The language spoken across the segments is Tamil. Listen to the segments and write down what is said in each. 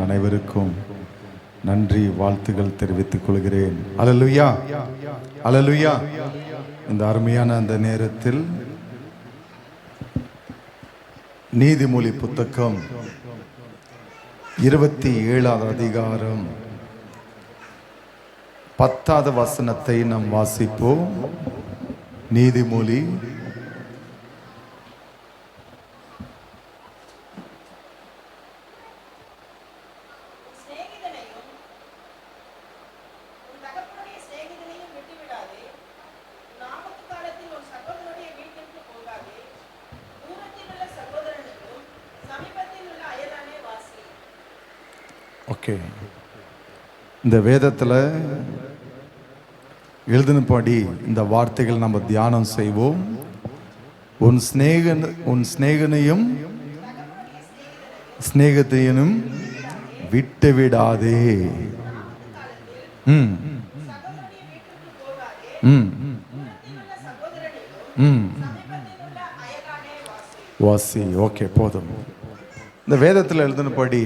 அனைவருக்கும் நன்றி வாழ்த்துக்கள் தெரிவித்துக் கொள்கிறேன். அல்லேலூயா, அல்லேலூயா. இந்த அருமையான அந்த நேரத்தில் நீதிமொழி புத்தகம் 27வது அதிகாரம் 10வது வசனத்தை நாம் வாசிப்போம். நீதிமொழி ஓகே. இந்த வேதத்தில் எழுதினபடி இந்த வார்த்தைகள் நம்ம தியானம் செய்வோம். உன் சிநேகனையும் சிநேகத்தையும் விட்டு விடாதே. வாசி. ஓகே, போதும். இந்த வேதத்தில் எழுதினபடி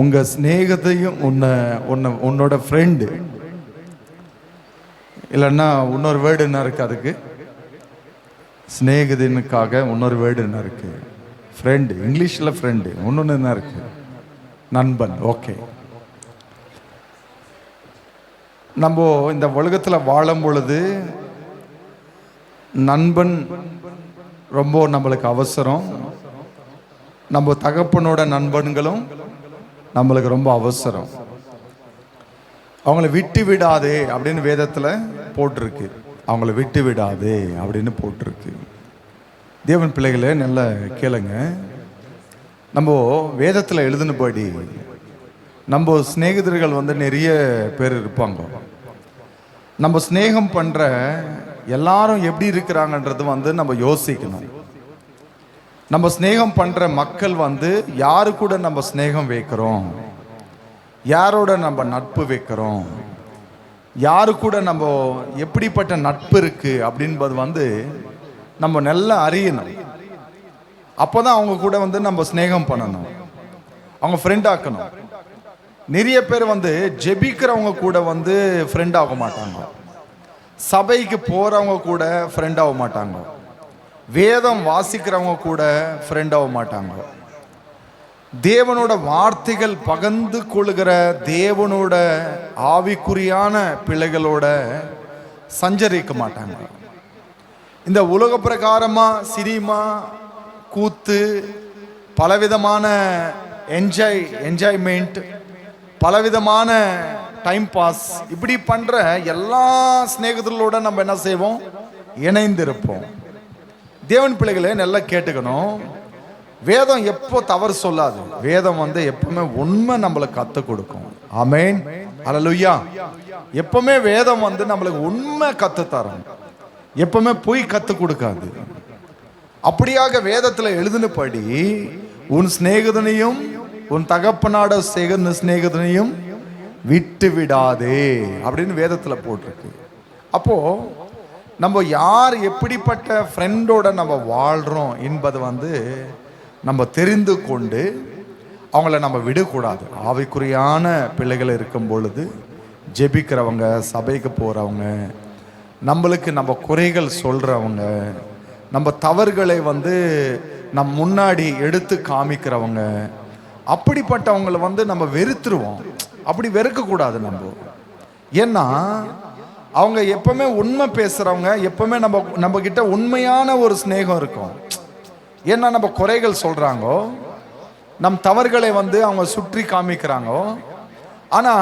உங்க சிநேகத்தையும் உன்னோட ஃப்ரெண்டு, இல்லைன்னா இன்னொரு வேர்டு என்ன இருக்கு அதுக்கு? சிநேகிதனுக்காக இன்னொரு வேர்டு என்ன இருக்கு? ஃப்ரெண்டு. இங்கிலீஷில் ஃப்ரெண்டு. இன்னொன்று என்ன இருக்கு? நண்பன். ஓகே. நம்ம இந்த உலகத்தில் வாழும் பொழுது நண்பன் ரொம்ப நம்மளுக்கு அவசரம். நம்ம தகப்பனோட நண்பன்களும் நம்மளுக்கு ரொம்ப அவசரம். அவங்கள விட்டு விடாதே அப்படின்னு வேதத்தில் போட்டிருக்கு. அவங்கள விட்டு விடாதே அப்படின்னு போட்டிருக்கு. தேவன் பிள்ளைகளே, நல்லா கேளுங்க. நம்ம வேதத்தில் எழுதினபடி நம்ம சிநேகிதர்கள் நிறைய பேர் இருப்பாங்க. நம்ம சிநேகம் பண்ணுற எல்லாரும் எப்படி இருக்கிறாங்கன்றது நம்ம யோசிக்கணும். நம்ம ஸ்நேகம் பண்ற மக்கள் யாரு கூட நம்ம ஸ்நேகம் வைக்கிறோம், யாரோட நம்ம நட்பு வைக்கிறோம், யாரு கூட நம்ம எப்படிப்பட்ட நட்பு இருக்கு அப்படின்பது நம்ம நல்லா அறியணும். அப்போதான் அவங்க கூட நம்ம ஸ்நேகம் பண்ணணும், அவங்க ஃப்ரெண்ட் ஆக்கணும். நிறைய பேர் ஜெபிக்கிறவங்க கூட ஃப்ரெண்ட் ஆக மாட்டாங்க, சபைக்கு போறவங்க கூட ஃப்ரெண்ட் ஆக மாட்டாங்க, வேதம் வாசிக்கிறவங்க கூட ஃப்ரெண்ட் ஆக மாட்டாங்க, தேவனோட வார்த்தைகள் பகிர்ந்து கொள்கிற தேவனோட ஆவிக்குரியான பிள்ளைகளோட சஞ்சரிக்க மாட்டாங்க. இந்த உலக பிரகாரமா சினிமா, கூத்து, பலவிதமான என்ஜாய்மெண்ட், பலவிதமான டைம் பாஸ், இப்படி பண்ற எல்லா சிநேகிதர்களோட நம்ம என்ன செய்வோம்? இணைந்திருப்போம். தேவன் பிள்ளைகளே, நல்லா கேட்டுக்கணும். வேதம் எப்போ தவறு சொல்லாது. வேதம் எப்பவுமே உண்மை நம்மளுக்கு கற்றுக் கொடுக்கும். ஆமென், அல்லேலூயா. எப்பவுமே வேதம் நம்மளுக்கு உண்மை கத்து தரும், எப்பவுமே பொய் கத்து கொடுக்காது. அப்படியாக வேதத்தில் எழுதினபடி உன் சிநேகிதனையும் உன் தகப்பனாட சிநேகிதனையும் விட்டு விடாதே அப்படின்னு வேதத்தில் போட்டிருக்கு. அப்போ நம்ம யார் எப்படிப்பட்ட ஃப்ரெண்டோட நம்ம வாழ்கிறோம் என்பது நம்ம தெரிந்து கொண்டு அவங்கள நம்ம விடக்கூடாது. ஆவிக்குரியான பிள்ளைகள் இருக்கும் பொழுது ஜெபிக்கிறவங்க, சபைக்கு போகிறவங்க, நம்மளுக்கு நம்ம குறைகள் சொல்கிறவங்க, நம்ம தவறுகளை நம் முன்னாடி எடுத்து காமிக்கிறவங்க, அப்படிப்பட்டவங்களை நம்ம வெறுத்துருவோம். அப்படி வெறுக்கக்கூடாது நம்ம. ஏன்னா அவங்க எப்பவுமே உண்மை பேசுறவங்க, எப்பவுமே நம்ம கிட்ட உண்மையான ஒரு ஸ்நேகம் இருக்கும். ஏன்னா நம்ம குறைகள் சொல்றாங்கோ, நம் தவறுகளை அவங்க சுற்றி காமிக்கிறாங்கோ, ஆனா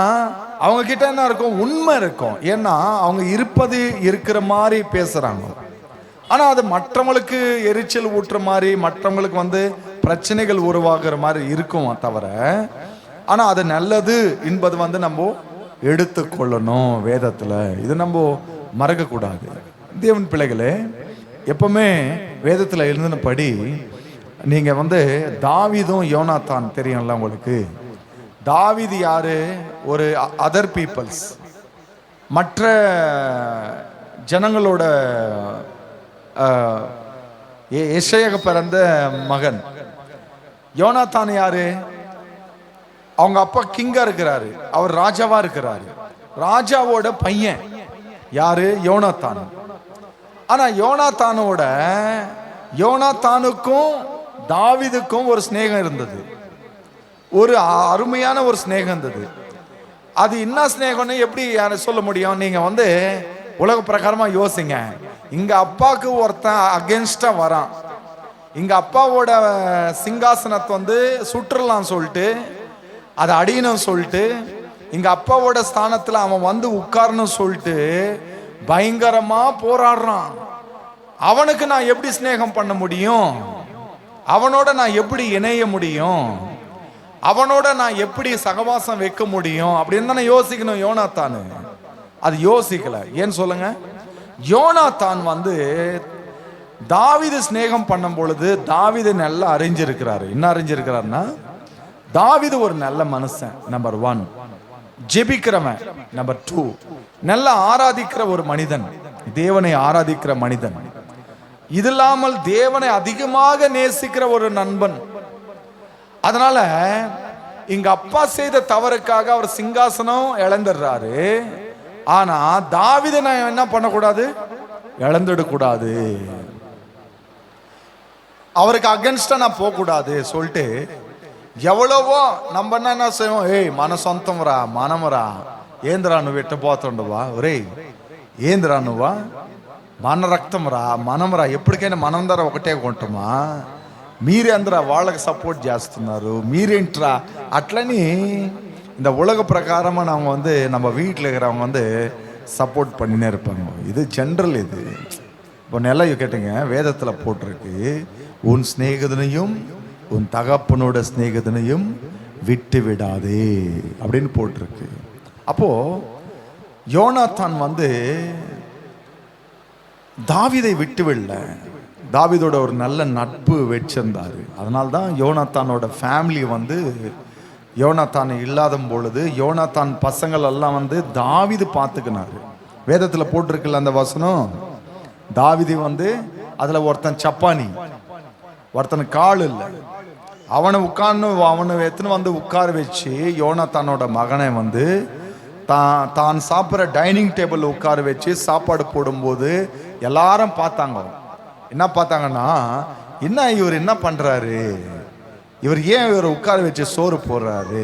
அவங்க கிட்ட என்ன இருக்கும்? உண்மை இருக்கும். ஏன்னா அவங்க இருப்பது இருக்கிற மாதிரி பேசுறாங்க. ஆனா அது மற்றவங்களுக்கு எரிச்சல் ஊட்டுற மாதிரி, மற்றவங்களுக்கு பிரச்சனைகள் உருவாகிற மாதிரி இருக்கும் தவிர, ஆனா அது நல்லது என்பது நம்ம எடுத்துக்கொள்ளணும். வேதத்தில் இது நம்ம மறக்கக்கூடாது. தேவன் பிள்ளைகளே, எப்பவுமே வேதத்தில் எழுதினபடி நீங்கள் தாவீதும் யோனாத்தான் தெரியும்ல உங்களுக்கு. தாவீது யாரு? ஒரு அதர் பீப்புள்ஸ், மற்ற ஜனங்களோட எசேயா பிறந்த மகன். யோனாத்தான் யாரு? அவங்க அப்பா கிங்கா இருக்கிறாரு, அவர் ராஜாவா இருக்கிறாரு. ராஜாவோட பையன் யாரு? யோனாத்தான். ஆனா யோனாத்தானுக்கும் தாவீதுக்கும் ஒரு ஸ்நேகம் இருந்தது, ஒரு அருமையான ஒரு ஸ்நேகம் இருந்தது. அது என்ன ஸ்நேகம்னு எப்படி சொல்ல முடியும்? நீங்க உலக பிரகாரமா யோசிங்க. இங்க அப்பாவுக்கு ஒருத்தன் அகென்ஸ்டா வரான், இங்க அப்பாவோட சிங்காசனத்தை சுற்றலாம் சொல்லிட்டு, அதை அடியணும் சொல்லிட்டு, இங்க அப்பாவோட ஸ்தானத்துல அவன் உட்காரணும் சொல்லிட்டு பயங்கரமா போராடுறான். அவனுக்கு நான் எப்படி ஸ்நேகம் பண்ண முடியும்? அவனோட நான் எப்படி இணைய முடியும்? அவனோட நான் எப்படி சகவாசம் வைக்க முடியும் அப்படின்னு தானே யோசிக்கணும் யோனாத்தான். அது யோசிக்கல. ஏன்னு சொல்லுங்க? யோனாத்தான் தாவீது ஸ்நேகம் பண்ணும் பொழுது தாவீது நல்லா அறிஞ்சிருக்கிறாரு. என்ன அறிஞ்சிருக்கிறாருன்னா, தாவீது ஒரு நல்ல மனுஷன், நம்பர் 1. ஜெபிக்கிறவன், நம்பர் 2. நல்லா ஆராதிக்கிற ஒரு மனிதன், தேவனை ஆராதிக்கிற மனிதன். இது இல்லாமல் தேவனை அதிகமாக நேசிக்கிற ஒரு நண்பன். அதனால இங்க அப்பா செய்த தவறுக்காக அவர் சிங்காசனம் இழந்துடுறாரு. ஆனா தாவீதை நான் என்ன பண்ணக்கூடாது? இழந்துடக்கூடாது. அவருக்கு அகென்ஸ்டா நான் போக கூடாது சொல்லிட்டு எவ்வளவோ நம்ம என்ன செய்வோம்? ஏய் మన సొంతంరా మనమరా ఏంద్రా నువ్వు ఎట్టపోతుండవా, ఒరే ఏంద్రా నువ్వా, మన రక్తం రా మనమరా, ఎప్పటికైనా మనందరం ఒకటే కొంటామా, మీరే అందరూ వాళ్ళకి సపోర్ట్ చేస్తున్నారు, మీరేంట్రా అట్లని இந்த உலக பிரகாரமாக நாங்கள் நம்ம வீட்டில் இருக்கிறவங்க சப்போர்ட் பண்ணினே இருப்பாங்க. இது ஜென்ரல். இது இப்போ நல்லா கேட்டுங்க, வேதத்தில் போட்டிருக்கு, உன் சிநேகிதனையும் உன் தகப்பனோட சிநேகிதனையும் விட்டு விடாதே அப்படின்னு போட்டிருக்கு. அப்போ யோனாத்தான் தாவீதை விட்டு விடல. தாவீதோட ஒரு நல்ல நட்பு வச்சிருந்தாரு. அதனால்தான் யோனாத்தானோட ஃபேமிலி யோனாத்தான் இல்லாத பொழுது யோனாத்தான் பசங்கள் எல்லாம் தாவீது பார்த்துக்கினாரு. வேதத்தில் போட்டிருக்குல்ல அந்த வசனம், தாவீது அதில் ஒருத்தன் சப்பானி, ஒருத்தன் கால் இல்லை, அவனை எத்தனை உட்கார வச்சு யோனாத்தானோட மகனை தான் சாப்பிட்ற டைனிங் டேபிள் உட்கார வச்சு சாப்பாடு போடும்போது எல்லாரும் பார்த்தாங்க. என்ன பார்த்தாங்கன்னா, என்ன இவர் என்ன பண்றாரு, இவர் ஏன் இவரை உட்கார வச்சு சோறு போடுறாரு,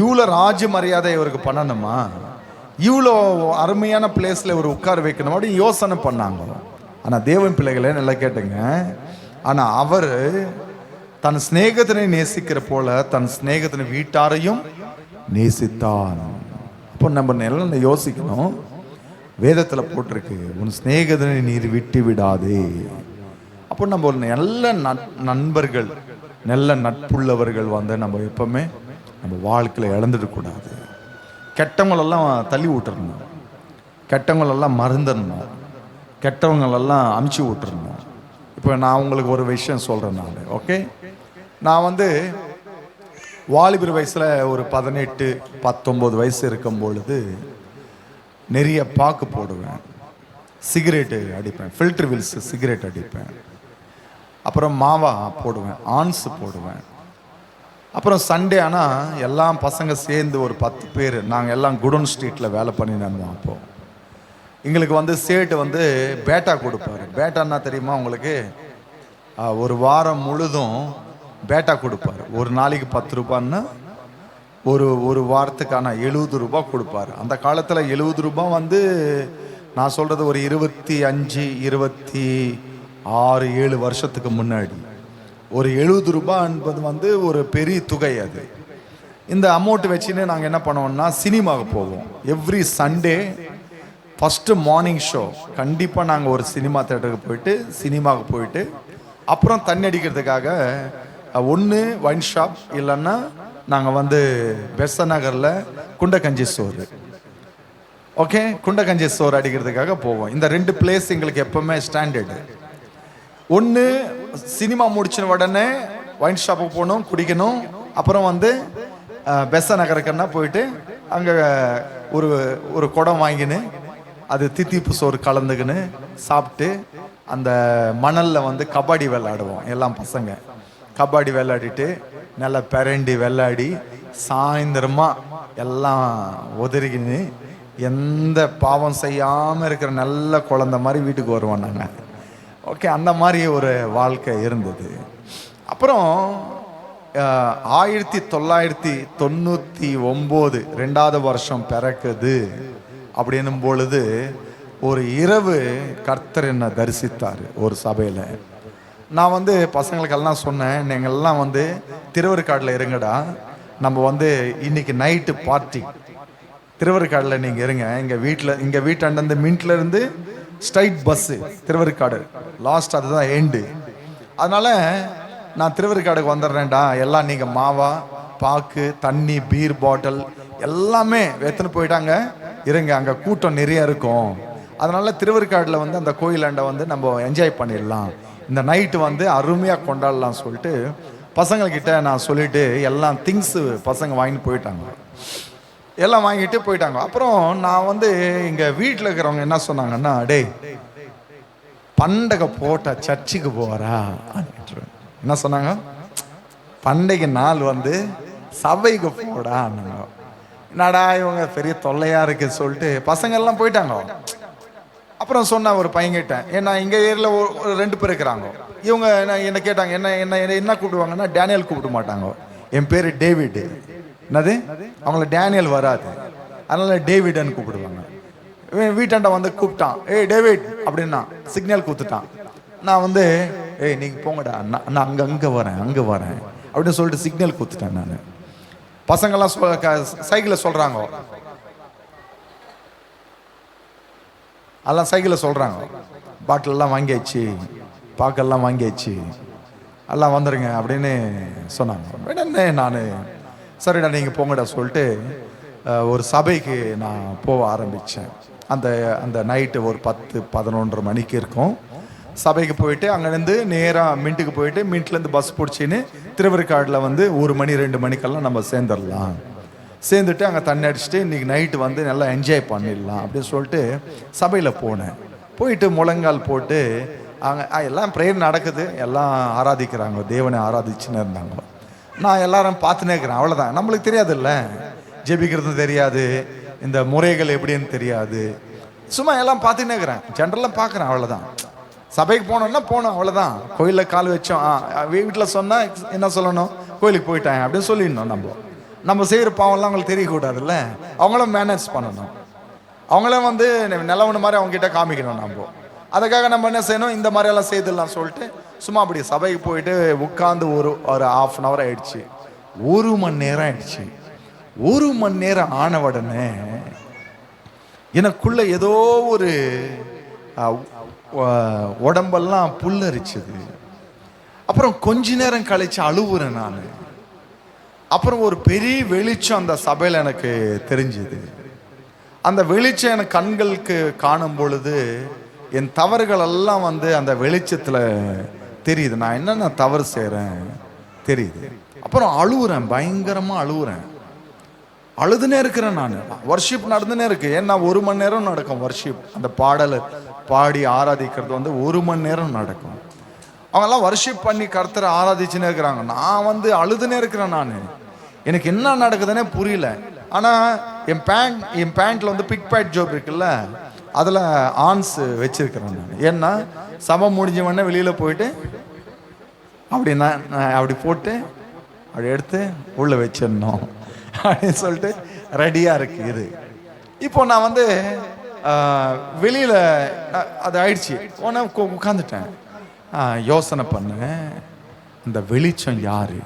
இவ்வளோ ராஜ மரியாதை இவருக்கு பண்ணணுமா, இவ்வளோ அருமையான பிளேஸ்ல இவர் உட்கார வைக்கணும் அப்படின்னு யோசனை பண்ணாங்க. ஆனால் தேவன் பிள்ளைகளே நல்லா கேட்டுங்க, ஆனால் அவர் தன் சிநேகத்தினை நேசிக்கிற போல தன் சிநேகத்தின் வீட்டாரையும் நேசித்தான். அப்போ நம்ம நல்லா யோசிக்கணும். வேதத்தில் போட்டிருக்கு, உன் சிநேகத்தினை நீர் விட்டு விடாதே. அப்போ நம்ம ஒரு நல்ல நண்பர்கள், நல்ல நட்புள்ளவர்கள் நம்ம எப்பவுமே நம்ம வாழ்க்கையில் இழந்துடக்கூடாது. கெட்டவங்களெல்லாம் தள்ளி விட்டுறணும், கெட்டவங்களெல்லாம் மறந்துடணும், கெட்டவங்களெல்லாம் அமுச்சு விட்டுறணும். இப்போ நான் உங்களுக்கு ஒரு விஷயம் சொல்கிறேன். நான் ஓகே, நான் வாலிபர் வயசில் ஒரு 18-19 வயசு இருக்கும் பொழுது நிறைய பாக்கு போடுவேன், சிகரெட்டு அடிப்பேன், ஃபில்டர் வில்ஸ் சிகரெட் அடிப்பேன், அப்புறம் மாவா போடுவேன், ஆன்ஸ் போடுவேன். அப்புறம் சண்டே ஆனால் எல்லாம் பசங்க சேர்ந்து ஒரு 10 பேர் நாங்கள் எல்லாம் குடோன் ஸ்ட்ரீட்டில் வேலை பண்ணின்னு இருந்தோம். அப்போது எங்களுக்கு சேட்டு பேட்டா கொடுப்பாரு. பேட்டான்னா தெரியுமா உங்களுக்கு? ஒரு வாரம் முழுதும் பேட்டா கொடுப்பார். ஒரு நாளைக்கு 10 ரூபான்னா ஒரு வாரத்துக்கான 70 ரூபாய் கொடுப்பார். அந்த காலத்தில் 70 ரூபாய் நான் சொல்கிறது ஒரு 25, 26, 7 வருஷத்துக்கு முன்னாடி ஒரு 70 ரூபாய் என்பது ஒரு பெரிய தொகை. அது இந்த அமௌண்ட் வச்சுன்னு நாங்கள் என்ன பண்ணுவோம்னா சினிமாவுக்கு போவோம். Every Sunday first morning show கண்டிப்பாக நாங்கள் ஒரு சினிமா தேட்டருக்கு சினிமாவுக்கு போயிட்டு அப்புறம் தண்ணி அடிக்கிறதுக்காக ஒன்று ஒயின் ஷாப், இல்லைன்னா நாங்கள் பெச நகரில் குண்டக்கஞ்சி சோறு, ஓகே, குண்டக்கஞ்சி சோறு அடிக்கிறதுக்காக போவோம். இந்த 2 பிளேஸ் எங்களுக்கு எப்பவுமே ஸ்டாண்டர்டு. ஒன்று சினிமா முடிச்சின உடனே ஒயின் ஷாப்புக்கு போகணும், குடிக்கணும். அப்புறம் பெச நகருக்குன்னா போயிட்டு அங்கே ஒரு குடம் வாங்கின்னு அது தித்திப்பு சோறு கலந்துக்கின்னு சாப்பிட்டு அந்த மணலில் கபடி விளையாடுவோம். எல்லாம் பசங்க கபடி விளையாடிட்டு நல்லா பெரண்டி வெள்ளாடி சாயந்தரமா எல்லாம் உதறிக்கின்னு எந்த பாவம் செய்யாமல் இருக்கிற நல்ல குழந்தை மாதிரி வீட்டுக்கு வருவோம் நாங்கள். ஓகே, அந்த மாதிரி ஒரு வாழ்க்கை இருந்தது. அப்புறம் 1999 2வது வருஷம் பிறக்குது. அப்படின்னும் பொழுது ஒரு இரவு கர்த்தர் என்னை தரிசித்தார் ஒரு சபையில். நான் வந்து பசங்களுக்கெல்லாம் சொன்னேன், நீங்கள்லாம் வந்து திருவருக்காடில் இருங்கடா, நம்ம வந்து இன்னைக்கு நைட்டு பார்ட்டி திருவருக்காடில் நீங்கள் இருங்க. எங்கள் வீட்டாண்ட மின்ட்ல இருந்து ஸ்ட்ரைட் பஸ்ஸு திருவருக்காடு லாஸ்ட், அதுதான் எண்டு. அதனால நான் திருவருக்காடுக்கு வந்துடுறேன்டா, எல்லாம் நீங்கள் மாவா பாக்கு தண்ணி பீர் பாட்டில் எல்லாமே எடுத்துன்னு போயிட்டாங்க, இருங்க, அங்கே கூட்டம் நிறைய இருக்கும். அதனால திருவருக்காடில் வந்து அந்த கோயிலாண்டை வந்து நம்ம என்ஜாய் பண்ணிடலாம், இந்த நைட்டு வந்து அருமையாக கொண்டாடலாம் சொல்லிட்டு பசங்கள்கிட்ட நான் சொல்லிட்டு எல்லாம் திங்ஸு பசங்க வாங்கிட்டு போயிட்டாங்க, எல்லாம் வாங்கிட்டு போயிட்டாங்க. அப்புறம் நான் வந்து இங்கே வீட்டில் இருக்கிறவங்க என்ன சொன்னாங்கன்னா, டேய் பண்டகை போட்ட சர்ச்சுக்கு போகிறா அப்படின்ட்டு என்ன சொன்னாங்க, பண்டிகை நாள் வந்து சபைக்கு போடா. என்னடா இவங்க பெரிய தொல்லையாக இருக்குன்னு சொல்லிட்டு பசங்கள்லாம் போயிட்டாங்க. அப்புறம் சொன்ன ஒரு பையன்கிட்ட, ஏன்னா எங்கள் ஏரியாவில் ஒரு 2 பேர் இருக்கிறாங்க. இவங்க என்ன கேட்டாங்க, என்ன கூப்பிடுவாங்கன்னா டேனியல் கூப்பிட மாட்டாங்க, என் பேர் டேவிட். என்னது, அவங்கள டேனியல் வராது, அதனால டேவிட்னு கூப்பிடுவாங்க. வீட்டாண்ட வந்து கூப்பிட்டான், ஏய் டேவிட் அப்படின்னா சிக்னல் கொடுத்துட்டான். நான் வந்து ஏய் நீங்கள் போங்கடா, நான் அங்கே வரேன் அப்படின்னு சொல்லிட்டு சிக்னல் கொடுத்துட்டேன். நான் பசங்கள்லாம் சைக்கிளில் சொல்கிறாங்க, எல்லாம் சைக்கிளில் சொல்கிறாங்க, பாட்டிலெல்லாம் வாங்கியாச்சு, பாக்கெல்லாம் வாங்கியாச்சு, எல்லாம் வந்துடுங்க அப்படின்னு சொன்னாங்க. உடனே நான் சரிடா நீங்கள் போங்கடா சொல்லிட்டு ஒரு சபைக்கு நான் போக ஆரம்பித்தேன். அந்த நைட்டு ஒரு 10-11 மணிக்கு இருக்கும். சபைக்கு போயிட்டு அங்கேருந்து நேராக மின்ட்டுக்கு போயிட்டு மின்ட்லேருந்து பஸ் பிடிச்சின்னு திருவருக்காடில் வந்து 1 மணி 2 மணிக்கெல்லாம் நம்ம சேர்ந்துடலாம், சேர்ந்துட்டு அங்கே தண்ணி அடிச்சுட்டு இன்றைக்கி நைட்டு வந்து நல்லா என்ஜாய் பண்ணிடலாம் அப்படின்னு சொல்லிட்டு சபையில் போனேன். போயிட்டு முழங்கால் போட்டு அங்கே எல்லாம் ப்ரேயர் நடக்குது, எல்லாம் ஆராதிக்கிறாங்க, தேவனை ஆராதிச்சுன்னு இருந்தாங்க. நான் எல்லாரும் பார்த்துனே இருக்கிறேன், அவ்வளோதான். நம்மளுக்கு தெரியாதுல்ல, ஜெபிக்கிறது தெரியாது, இந்த முறைகள் எப்படின்னு தெரியாது, சும்மா எல்லாம் பார்த்துனே இருக்கிறேன், ஜென்ரலாக பார்க்குறேன், அவ்வளோதான். சபைக்கு போனோம்னா போனோம், அவ்வளோதான். கோயிலில் கால் வச்சோம், வீட்டில் சொன்னால் என்ன சொல்லணும், கோயிலுக்கு போயிட்டேன் அப்படின்னு சொல்லிடணும். நம்ம செய்கிற பாவம்லாம் அவங்களுக்கு தெரியக்கூடாதுல்ல, அவங்களும் மேனேஜ் பண்ணணும், அவங்களும் வந்து நிலவன மாதிரி அவங்ககிட்ட காமிக்கணும். அதுக்காக நம்ம என்ன செய்யணும், இந்த மாதிரியெல்லாம் செய்துடலாம் சொல்லிட்டு சும்மா அப்படி சபைக்கு போயிட்டு உட்காந்து ஒரு 1/2 hour ஆயிடுச்சு, 1 மணி நேரம் ஆயிடுச்சு. 1 மணி நேரம் ஆன உடனே எனக்குள்ள ஏதோ ஒரு உடம்பெல்லாம் புல்லரிச்சுது. அப்புறம் கொஞ்ச நேரம் கழிச்சு அழுவுறேன் நான். அப்புறம் ஒரு பெரிய வெளிச்சம் அந்த சபையில் எனக்கு தெரிஞ்சுது. அந்த வெளிச்சம் எனக்கு கண்களுக்கு காணும் பொழுது என் தவறுகள் எல்லாம் வந்து அந்த வெளிச்சத்தில் தெரியுது, நான் என்னென்ன தவறு செய்கிறேன் தெரியுது. அப்புறம் அழுவுறேன், பயங்கரமாக அழுவுறேன், அழுதுனே இருக்கிறேன். நான் வர்ஷிப் நடந்துனே இருக்கு, ஏன்னா 1 மணி நேரம் நடக்கும் வர்ஷிப், அந்த பாடலை பாடி ஆராதிக்கிறது வந்து 1 மணி நேரம் நடக்கும். அவங்கெல்லாம் வர்ஷிப் பண்ணி கர்த்தரை ஆராதிச்சுன்னே இருக்கிறாங்க, நான் வந்து அழுதுனே இருக்கிறேன். நான் எனக்கு என்ன நடக்குதுன்னே புரியல. ஆனால் என் பேண்ட்டில் வந்து பிக் பேட் ஜோப் இருக்குல்ல, அதில் ஆன்ஸ் வச்சிருக்கிறேன் நான். ஏன்னா சபை முடிஞ்சவொடனே வெளியில் போயிட்டு அப்படின்னா அப்படி போட்டு அப்படி எடுத்து உள்ளே வச்சிடணும் அப்படின்னு சொல்லிட்டு ரெடியாக இருக்கு இது. இப்போ நான் வந்து வெளியில் அது ஆயிடுச்சு, உட்காந்துட்டேன், யோசனை பண்ணேன், இந்த வெளிச்சம் யாரு,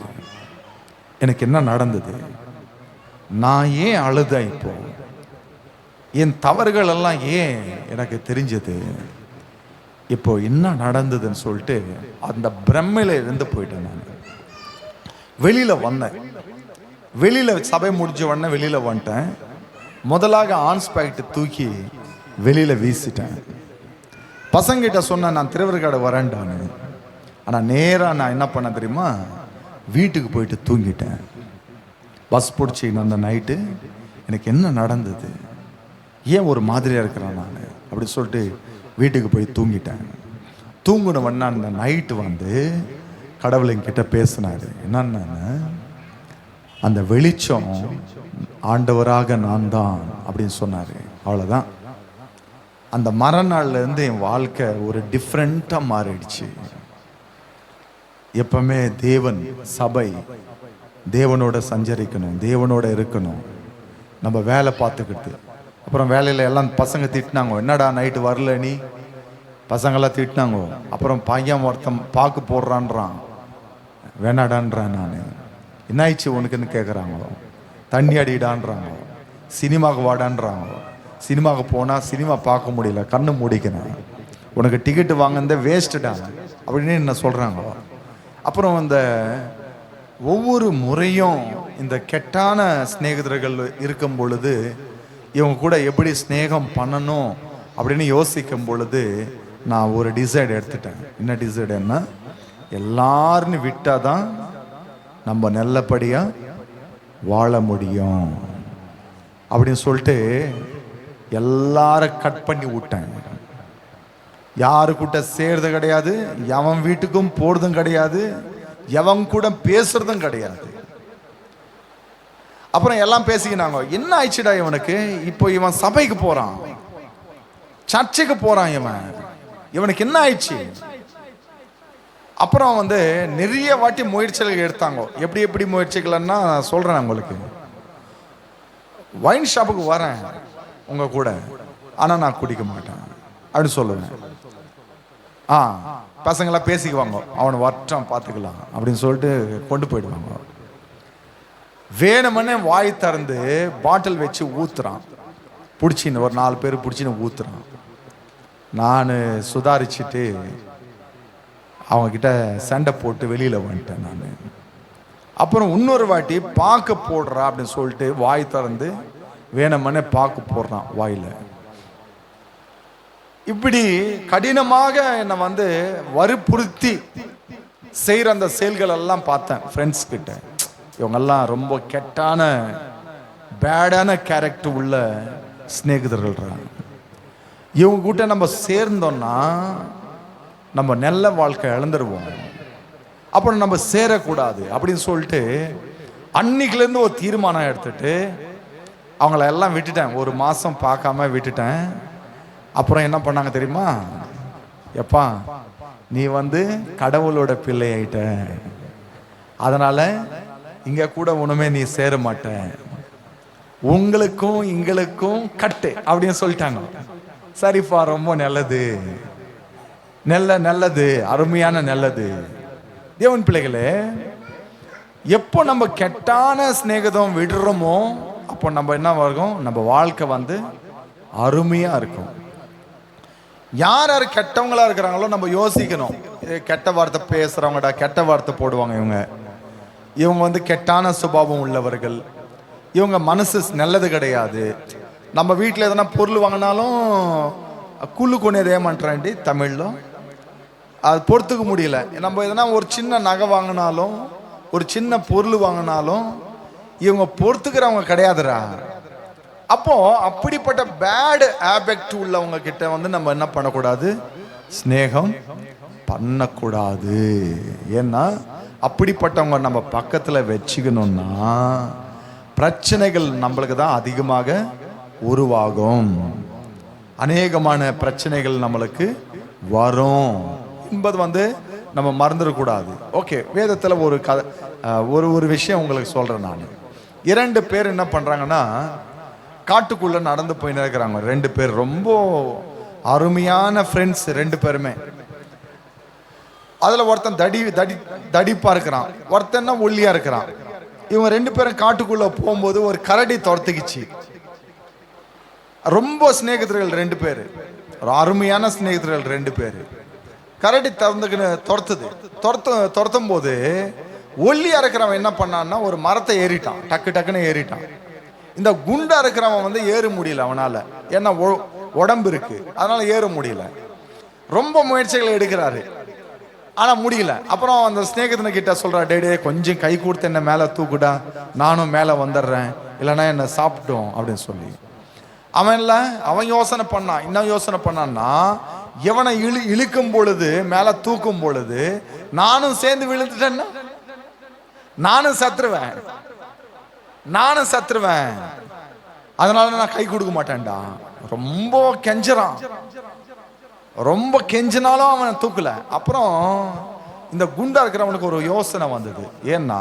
எனக்கு என்ன நடந்தது, நான் ஏன் அழுத, இப்போ என் தவறுகள் எல்லாம் ஏன் எனக்கு தெரிஞ்சது, இப்போ என்ன நடந்ததுன்னு சொல்லிட்டு அந்த பிரம்மையில இருந்து போயிட்டேன். நான் வெளியில வந்தேன், வெளியில சபை முடிஞ்ச உடனே வெளியில வந்துட்டேன். முதலாக ஆன்ஸ் பாக்கெட் தூக்கி வெளியில வீசிட்டேன். பசங்கிட்ட சொன்னேன், நான் திருவருக்காடு வரேன்டான்னு. ஆனால் நேராக நான் என்ன பண்ண தெரியுமா, வீட்டுக்கு போயிட்டு தூங்கிட்டேன். பஸ் பிடிச்சின்னு அந்த நைட்டு எனக்கு என்ன நடந்தது, ஏன் ஒரு மாதிரியாக இருக்கிறேன் நான் அப்படி சொல்லிட்டு வீட்டுக்கு போய் தூங்கிட்டேன். தூங்கினவொன்னே அந்த நைட்டு வந்து கடவுள் என்கிட்ட பேசினாரு. என்னன்னா, அந்த வெளிச்சம் ஆண்டவராக நான் தான் அப்படின்னு சொன்னார். அவ்வளோதான். அந்த மறுநாள்ல இருந்து என் வாழ்க்கை ஒரு டிஃப்ரெண்ட்டாக மாறிடுச்சு. எப்பவுமே தேவன், சபை, தேவனோட சஞ்சரிக்கணும், தேவனோட இருக்கணும். நம்ம வேலை பார்த்துக்கிட்டு அப்புறம் வேலையில் எல்லாம் பசங்க திட்டினாங்க, என்னடா நைட்டு வரல நீ, பசங்களாம் திட்டினாங்க. அப்புறம் பையன் ஒருத்தன் பாக்கு போடுறான்றான், வேணாடான்றான். நான் என்ன ஆயிடுச்சு உனக்குன்னு கேட்குறாங்க. தண்ணி அடிடான்றாங்க, சினிமாவுக்கு வாடான்றாங்க. சினிமாவுக்கு போனால் சினிமா பார்க்க முடியல, கண்ணு மூடிக்கிறேன், உனக்கு டிக்கெட்டு வாங்கினதே வேஸ்ட்டுடா அப்படின்னு என்ன சொல்கிறாங்க. அப்புறம் இந்த ஒவ்வொரு முறையும் இந்த கெட்டான சிநேகிதர்கள் இருக்கும் பொழுது இவங்க கூட எப்படி ஸ்நேகம் பண்ணணும் அப்படின்னு யோசிக்கும் பொழுது நான் ஒரு டிசைட் எடுத்துட்டேன். என்ன டிசைடுன்னா, எல்லாரும் விட்டால் தான் நம்ம நல்லபடியாக வாழ முடியும் அப்படின்னு சொல்லிட்டு எல்லாரும் கட் பண்ணி விட்டேன். யாரு கூட்ட சேர்றது கிடையாது, எவன் வீட்டுக்கும் போறதும் கிடையாது, எவன் கூட பேசுறதும் கிடையாது. அப்புறம் எல்லாம் பேசிக்கினாங்க, என்ன ஆயிடுச்சுடா இவனுக்கு, இப்போ இவன் சபைக்கு போறான், சர்ச்சுக்கு போறான், இவனுக்கு என்ன ஆயிடுச்சு. அப்புறம் நிறைய வாட்டி முயற்சிகள் எடுத்தாங்க. எப்படி எப்படி முயற்சிகள்னா சொல்றேன் உங்களுக்கு. வைன் ஷாப்புக்கு வரேன் உங்க கூட, ஆனா நான் குடிக்க மாட்டேன் அப்படின்னு சொல்லுவேன். பசங்களாம் பேசிக்குவாங்க, அவனை வட்டம் பார்த்துக்கலாம் அப்படின்னு சொல்லிட்டு கொண்டு போயிடுவாங்க. வேணுமனே வாய் திறந்து பாட்டில் வச்சு ஊத்துறான், பிடிச்சின்னு ஒரு 4 பேர் பிடிச்சின்னு ஊத்துறான். நான் சுதாரிச்சுட்டு அவங்கக்கிட்ட சண்டை போட்டு வெளியில் வந்துட்டேன் நான். அப்புறம் இன்னொரு வாட்டி பாக்கு போடுறா அப்படின்னு சொல்லிட்டு வாய் திறந்து வேணுமனே பாக்கு போடுறான் வாயில். இப்படி கடினமாக என்னை வற்புறுத்தி செய்கிற அந்த செயல்கள் எல்லாம் பார்த்தேன் ஃப்ரெண்ட்ஸ் கிட்ட. இவங்கெல்லாம் ரொம்ப கெட்டான பேடான கேரக்டர் உள்ள சிநேகிதர்கள். இவங்க கிட்ட நம்ம சேர்ந்தோம்னா நம்ம நல்ல வாழ்க்கை இழந்துருவோம். அப்புறம் நம்ம சேரக்கூடாது அப்படின்னு சொல்லிட்டு அன்னைக்குலேருந்து ஒரு தீர்மானம் எடுத்துட்டு அவங்கள எல்லாம் விட்டுட்டேன். 1 மாதம் பார்க்காம விட்டுட்டேன். அப்புறம் என்ன பண்ணாங்க தெரியுமா, எப்பா நீ கடவுளோட பிள்ளை ஆயிட்ட, அதனால இங்க கூட ஒண்ணுமே நீ சேர மாட்ட, உங்களுக்கும் எங்களுக்கும் கட்டு அப்படின்னு சொல்லிட்டாங்க. சரிப்பா, ரொம்ப நல்லது, நல்லது, அருமையான நல்லது. தேவன் பிள்ளைகளே, எப்போ நம்ம கெட்டான சிநேகிதம் விடுறோமோ அப்போ நம்ம என்ன வரும், நம்ம வாழ்க்கை அருமையா இருக்கும். யார் யார் கெட்டவங்களா இருக்கிறாங்களோ நம்ம யோசிக்கணும். கெட்ட வார்த்தை பேசுறவங்கடா, கெட்ட வார்த்தை போடுவாங்க, இவங்க கெட்டான சுபாவம் உள்ளவர்கள், இவங்க மனசு நல்லது கிடையாது. நம்ம வீட்டில் எதனா பொருள் வாங்கினாலும் குள்ளு கொண்டே ஏமாட்டாண்டி தமிழ்ல அது பொறுத்துக்க முடியல. நம்ம எதனா ஒரு சின்ன நகை வாங்கினாலும் ஒரு சின்ன பொருள் வாங்கினாலும் இவங்க பொறுத்துக்கிறவங்க கிடையாதுரா. அப்போ அப்படிப்பட்ட பேட் ஹேபிட் உள்ளவங்க கிட்ட நம்ம என்ன பண்ணக்கூடாது, ஸ்நேகம் பண்ணக்கூடாது. ஏன்னா அப்படிப்பட்டவங்க நம்ம பக்கத்துல வச்சுக்கணும்னா பிரச்சனைகள் நம்மளுக்கு தான் அதிகமாக உருவாகும். அநேகமான பிரச்சனைகள் நம்மளுக்கு வரும் என்பது நம்ம மறந்துடக்கூடாது. ஓகே, வேதத்துல ஒரு விஷயம் உங்களுக்கு சொல்றேன் நான். 2 பேர் என்ன பண்றாங்கன்னா, காட்டுக்குள்ள நடந்து போய் இருக்கிறாங்க. 2 பேர் ரொம்ப அருமையான ஃப்ரெண்ட்ஸ் 2 பேருமே. அதுல ஒருத்தன் தடிப்பா இருக்கிறான், ஒருத்தன்னா ஒல்லியா இருக்கிறான். இவங்க 2 பேரும் காட்டுக்குள்ள போகும்போது ஒரு கரடி துரத்துக்குச்சு. ரொம்ப சிநேகிதர்கள் 2 பேர், ஒரு அருமையான சிநேகிதர்கள் 2 பேர். கரடி துரத்தும் போது ஒல்லியா இருக்கிறவன் என்ன பண்ணான்னா ஒரு மரத்தை ஏறிட்டான், டக்குன்னு ஏறிட்டான். இந்த குண்டா இருக்கிறவன் ஏற முடியல அவனால, ஏன்னா உடம்பு இருக்கு, அதனால ஏற முடியல. ரொம்ப முயற்சிகளை எடுக்கிறாரு, ஆனா முடியல. அப்புறம் அந்த சிநேகிதன கிட்ட சொல்றா, டே கொஞ்சம் கை கொடுத்து என்ன மேல தூக்குடா, நானும் மேல வந்துடுறேன், இல்லைன்னா என்ன சாப்பிட்டோம் அப்படின்னு சொல்லி. அவன் யோசனை பண்ணான். என்ன யோசனை பண்ணான்னா, எவனை இழுக்கும் பொழுது மேல தூக்கும் பொழுது நானும் சேர்ந்து விழுந்துட்டேன்னா நானும் சத்துருவேன், நானும் சத்துருவேன், அதனால நான் கை கொடுக்க மாட்டேன்டா. ரொம்ப கெஞ்சறான், ரொம்ப கெஞ்சினாலும் அவன் தூக்கல. அப்புறம் இந்த குண்டா இருக்கிறவனுக்கு ஒரு யோசனை வந்தது. ஏன்னா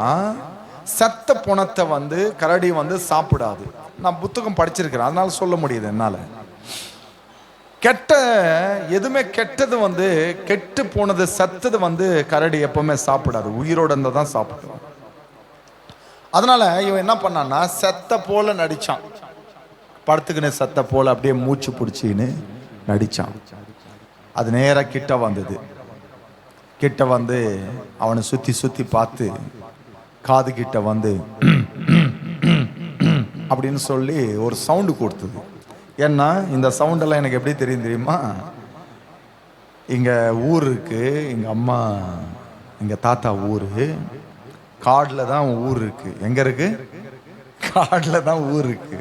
சத்த புணத்தை வந்து கரடி வந்து சாப்பிடாது. நான் புத்தகம் படிச்சிருக்கிறேன், அதனால சொல்ல முடியுது என்னால. கெட்ட எதுவுமே கெட்டது வந்து கெட்டு போனது சத்தது வந்து கரடி எப்பவுமே சாப்பிடாது, உயிரோட இருந்தா தான் சாப்பிடும். அதனால இவன் என்ன பண்ணான்னா செத்த போல நடிச்சான், படுத்துக்கின்னு செத்த போல அப்படியே மூச்சு பிடிச்சின்னு நடிச்சான். அது நேராக கிட்ட வந்தது. கிட்ட வந்து அவனை சுத்தி சுத்தி பார்த்து காது கிட்ட வந்து அப்படின்னு சொல்லி ஒரு சவுண்டு கொடுத்தது. ஏன்னா இந்த சவுண்டெல்லாம் எனக்கு எப்படி தெரியும் தெரியுமா? இங்க ஊர் இருக்கு, எங்க அம்மா எங்க தாத்தா ஊரு காடில் தான் ஊர் இருக்கு. எங்க இருக்கு? காடில் தான் ஊர் இருக்கு.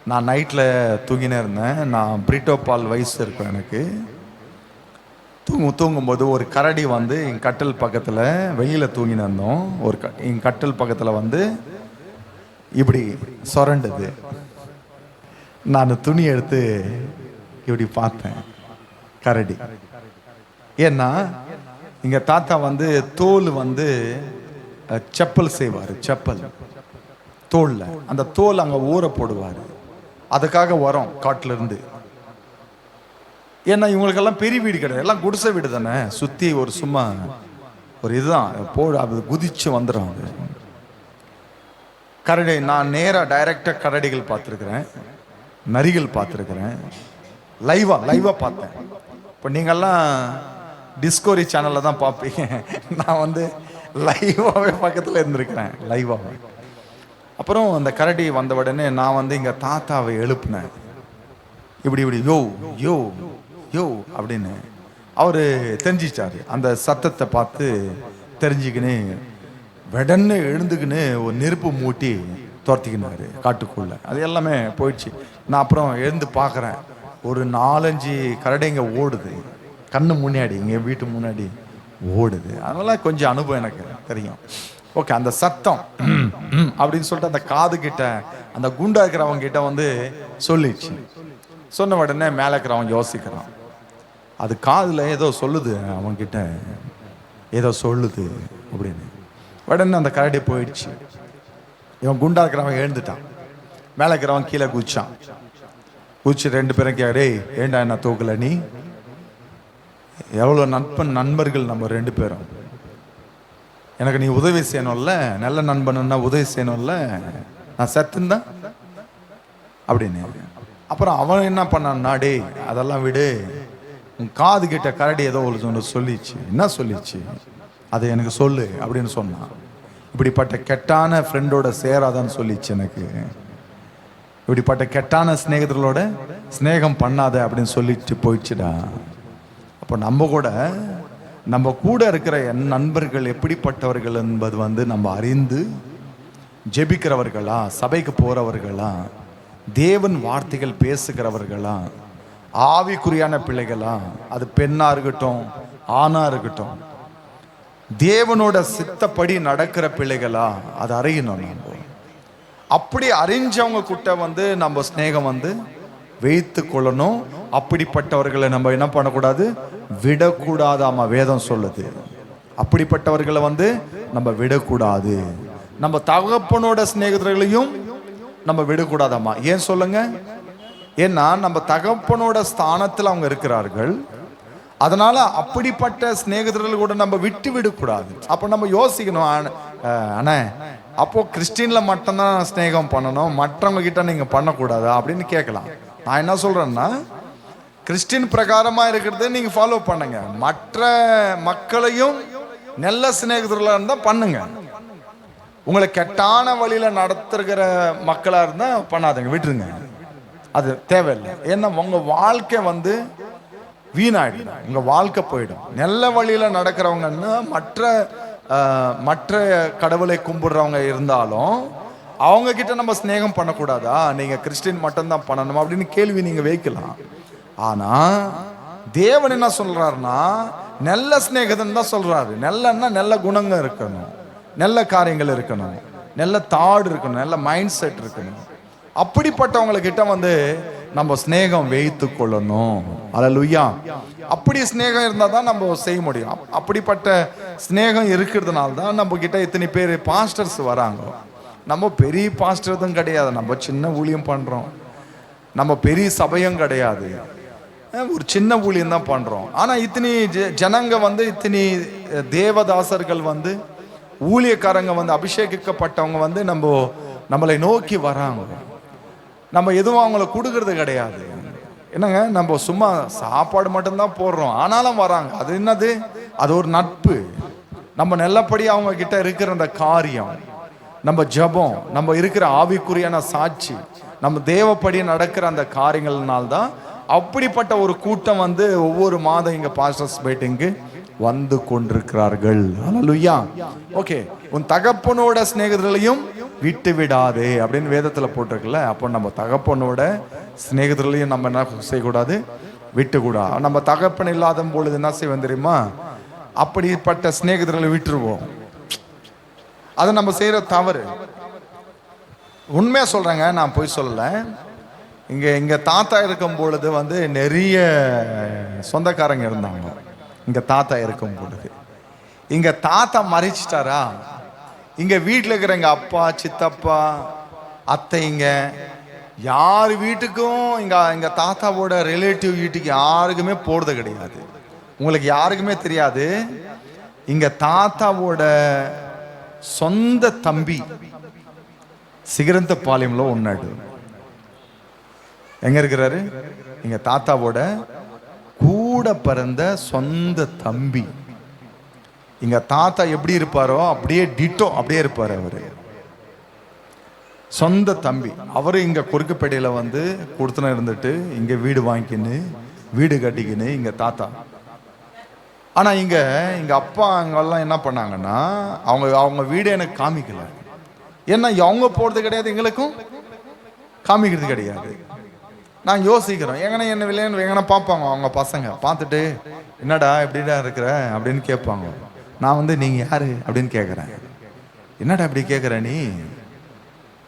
நான் நைட்டில் தூங்கினே இருந்தேன். நான் பிரிட்டோபால் வயசு இருக்கும் எனக்கு. தூங்கும்போது ஒரு கரடி வந்து என் கட்டில் பக்கத்தில், வெளியில் தூங்கின்னு இருந்தோம், என் கட்டில் பக்கத்தில் வந்து இப்படி சொரண்டது. நான் துணி எடுத்து இப்படி பார்த்தேன், கரடி. ஏன்னா எங்க தாத்தா வந்து தோல் வந்து செப்பல் செய்வார், செப்பல் தோல்ல அந்த தோல் அங்கே ஊற போடுவார். அதுக்காக வரோம் காட்டுல இருந்து. ஏன்னா இவங்களுக்கெல்லாம் பெரிய வீடு கிடையாது, எல்லாம் குடிசை வீடு தானே, சுற்றி ஒரு சும்மா ஒரு இதுதான் அது குதிச்சு வந்துடும். அது கரடி, நான் நேராக டைரக்டாக கரடிகள் பார்த்துருக்குறேன், நரிகள் பார்த்துருக்குறேன், லைவாக பார்த்தேன். இப்போ நீங்கள்லாம் டிஸ்கவரி சேனலில் தான் பார்ப்பீங்க, நான் வந்து லைவாகவே பக்கத்தில் இருந்திருக்கிறேன், லைவாக. அப்புறம் அந்த கரடி வந்த உடனே நான் வந்து எங்கள் தாத்தாவை எழுப்புனேன், இப்படி யோ யோ யோ அப்படின்னு. அவர் தெரிஞ்சிச்சாரு, அந்த சத்தத்தை பார்த்து தெரிஞ்சுக்கின்னு வெடன்னு எழுந்துக்கின்னு ஒரு நெருப்பு மூட்டி துரத்திக்கினாரு காட்டுக்குள்ள. அது எல்லாமே போயிடுச்சு. நான் அப்புறம் எழுந்து பார்க்குறேன், ஒரு 4-5 கரடிங்க ஓடுது கண்ணு முன்னாடி, இங்கே வீட்டு முன்னாடி ஓடுது. அதனால கொஞ்சம் அனுபவம் எனக்கு தெரியும். ஓகே, அந்த சத்தம் அப்படின்னு சொல்லிட்டு அந்த காது கிட்ட அந்த குண்டா இருக்கிறவங்க கிட்ட வந்து சொல்லிச்சு. சொன்ன உடனே மேலே இருக்கிறவன் யோசிக்கிறான், அது காதில் ஏதோ சொல்லுது, அவன்கிட்ட ஏதோ சொல்லுது அப்படின்னு. உடனே அந்த கரடி போயிடுச்சு. இவன் குண்டா இருக்கிறவன் எழுந்துட்டான், மேலே இருக்கிறவன் கீழே குதிச்சான். குதிச்சு 2 பேரும் கேடே ஏண்டா என்ன தூக்கல, நீ எவ்வளோ நண்பர்கள் நம்ம 2 பேரும், எனக்கு நீ உதவி செய்யணும்ல, நல்ல நண்பன்னா உதவி செய்யணும்ல, நான் செத்துந்தான் அப்படின்னு. அப்புறம் அவன் என்ன பண்ணான்னா, டே அதெல்லாம் விடு, உன் காது கிட்ட கரடி ஏதோ ஒன்று சொல்லிச்சு, என்ன சொல்லிச்சு அதை எனக்கு சொல்லு அப்படின்னு சொன்னான். இப்படிப்பட்ட கெட்டான ஃப்ரெண்டோட சேராதான்னு சொல்லிச்சு எனக்கு, இப்படிப்பட்ட கெட்டான ஸ்நேகிதர்களோட ஸ்நேகம் பண்ணாத அப்படின்னு சொல்லிட்டு போயிடுச்சுடா. அப்போ நம்ம கூட இருக்கிற என் நண்பர்கள் எப்படிப்பட்டவர்கள் என்பது வந்து நம்ம அறிந்து ஜெபிக்கிறவர்களா, சபைக்கு போறவர்களா, தேவன் வார்த்தைகள் பேசுகிறவர்களா, ஆவிக்குரியான பிள்ளைகளா, அது பெண்ணா இருக்கட்டும் ஆணா இருக்கட்டும், தேவனோட சித்தப்படி நடக்கிற பிள்ளைகளா, அது அறியணும். நம்ம அப்படி அறிஞ்சவங்க கிட்ட வந்து நம்ம ஸ்நேகம் வந்து வைத்து கொள்ளணும். அப்படிப்பட்டவர்களை நம்ம என்ன பண்ணக்கூடாது, விடக்கூடாதாமா, வேதம் சொல்லுது. அப்படிப்பட்டவர்களை வந்து நம்ம விடக்கூடாது. நம்ம தகப்பனோட சிநேகிதர்களையும் நம்ம விடக்கூடாதாமா. ஏன் சொல்லுங்க? ஏன்னா நம்ம தகப்பனோட ஸ்தானத்தில் அவங்க இருக்கிறார்கள். அதனால அப்படிப்பட்ட சிநேகிதர்கள் கூட நம்ம விட்டு விடக்கூடாது. அப்போ நம்ம யோசிக்கணும், அண்ணே அப்போ கிறிஸ்டின்ல மட்டும்தான் ஸ்நேகம் பண்ணணும், மற்றவங்க கிட்ட நீங்க பண்ணக்கூடாதா அப்படின்னு கேட்கலாம். நான் என்ன சொல்றேன்னா, கிறிஸ்டின் பிரகாரமா இருக்கிறத நீங்க ஃபாலோ பண்ணுங்க, மற்ற மக்களையும் நல்ல சிநேகிதர்களா இருந்தா பண்ணுங்க. உங்களை கெட்டான வழியில நடத்துகிற மக்களா இருந்தா பண்ணாதுங்க, விட்டுருங்க, அது தேவையில்லை. ஏன்னா உங்க வாழ்க்கை வந்து வீணாயிடும், உங்க வாழ்க்கை போயிடும். நல்ல வழியில நடக்கிறவங்கன்னா மற்ற கடவுளை கும்பிடுறவங்க இருந்தாலும் அவங்க கிட்ட நம்ம ஸ்நேகம் பண்ணக்கூடாதா, நீங்க கிறிஸ்டின் மட்டும்தான் பண்ணணும் அப்படின்னு கேள்வி நீங்க வைக்கலாம். ஆனா தேவன் என்ன சொல்றாருன்னா, நல்ல ஸ்நேகிதன் தான் சொல்றாரு. நல்லன்னா நல்ல குணங்கள் இருக்கணும், நல்ல காரியங்கள் இருக்கணும், நல்ல தாட் இருக்கணும், நல்ல மைண்ட் செட் இருக்கணும். அப்படிப்பட்டவங்கக்கிட்ட வந்து நம்ம ஸ்நேகம் வைத்து கொள்ளணும். அல்லேலூயா. அப்படி ஸ்நேகம் இருந்தால் தான் நம்ம செய்ய முடியும். அப்படிப்பட்ட ஸ்நேகம் இருக்கிறதுனால தான் நம்ம கிட்ட இத்தனை பேர் பாஸ்டர்ஸ் வராங்க. நம்ம பெரிய பாஸ்டர்தும் கிடையாது, நம்ம சின்ன ஊழியம் பண்ணுறோம். நம்ம பெரிய சபையும் கிடையாது, ஒரு சின்ன ஊழியம் தான் பண்ணுறோம். ஆனால் இத்தனை ஜனங்க வந்து, இத்தனை தேவதாசர்கள் வந்து, ஊழியக்காரங்க வந்து, அபிஷேகிக்கப்பட்டவங்க வந்து நம்மளை நோக்கி வராங்க. நம்ம எதுவும் அவங்கள கொடுக்கறது கிடையாது. என்னங்க, நம்ம சும்மா சாப்பாடு மட்டும்தான் போடுறோம், ஆனாலும் வராங்க. அது என்னது? அது ஒரு நட்பு. நம்ம நல்லபடி அவங்க கிட்ட இருக்கிற அந்த காரியம், நம்ம ஜபம், நம்ம இருக்கிற ஆவிக்குரியான சாட்சி, நம்ம தேவப்படி நடக்கிற அந்த காரியங்கள்னால்தான் அப்படிப்பட்ட ஒரு கூட்டம் வந்து ஒவ்வொரு மாதம் இங்க பாஸ்டர்ஸ் மீட்டிங்கு வந்து கொண்டிருக்கிறார்கள். அல்லேலூயா. ஓகே, உன் தகப்பனோட சிநேகிதர்களையும் விட்டு விடாதே அப்படின்னு வேதத்துல போட்டிருக்குல்ல. அப்போ நம்ம தகப்பனோட சிநேகிதர்களையும் நம்ம என்ன செய்யக்கூடாது? விட்டுக்கூடாது. நம்ம தகப்பன் இல்லாத பொழுது என்ன செய்வோம் தெரியுமா? அப்படிப்பட்ட சிநேகிதர்களை விட்டுருவோம். அதை நம்ம செய்யற தவறு. உண்மையா சொல்றேங்க, நான் போய் சொல்லலை. இங்க தாத்தா இருக்கும் பொழுது வந்து நிறைய சொந்தக்காரங்க இருந்தாங்க. இங்க தாத்தா இருக்கும் பொழுது, இங்க தாத்தா மறைச்சிட்டாரா, இங்க வீட்டில் இருக்கிற எங்க அப்பா, சித்தப்பா, அத்தைங்க யார் வீட்டுக்கும் எங்க தாத்தாவோட ரிலேட்டிவ் வீட்டுக்கு யாருக்குமே போறது கிடையாது. உங்களுக்கு யாருக்குமே தெரியாது. இங்க தாத்தாவோட சொந்த தம்பி சிகரந்த பாளையம்ல ஒன்னாடு எங்க இருக்கிறாரு? எங்க தாத்தாவோட கூட பிறந்த சொந்த தம்பி. எங்க தாத்தா எப்படி இருப்பாரோ அப்படியே டிட்டோ அப்படியே இருப்பாரு அவரு. சொந்த தம்பி அவரு இங்க குறுக்குப்பேட்டையில வந்து கொடுத்துன இருந்துட்டு இங்க வீடு வாங்கிக்கின்னு வீடு கட்டிக்கின்னு இங்க தாத்தா. ஆனா எங்க அப்பா அங்கெல்லாம் என்ன பண்ணாங்கன்னா, அவங்க வீடு எனக்கு காமிக்கல. ஏன்னா அவங்க போறது கிடையாது, எங்களுக்கும் காமிக்கிறது கிடையாது. நான் யோசிக்கிறோம், எங்கன்னா என்ன விளையாண்டு எங்கன்னா பார்ப்பாங்க அவங்க பசங்க. பார்த்துட்டு என்னடா எப்படிடா இருக்கிற அப்படின்னு கேட்பாங்க. நான் வந்து நீங்க யாரு அப்படின்னு கேட்குறேன். என்னடா இப்படி கேட்குற நீ?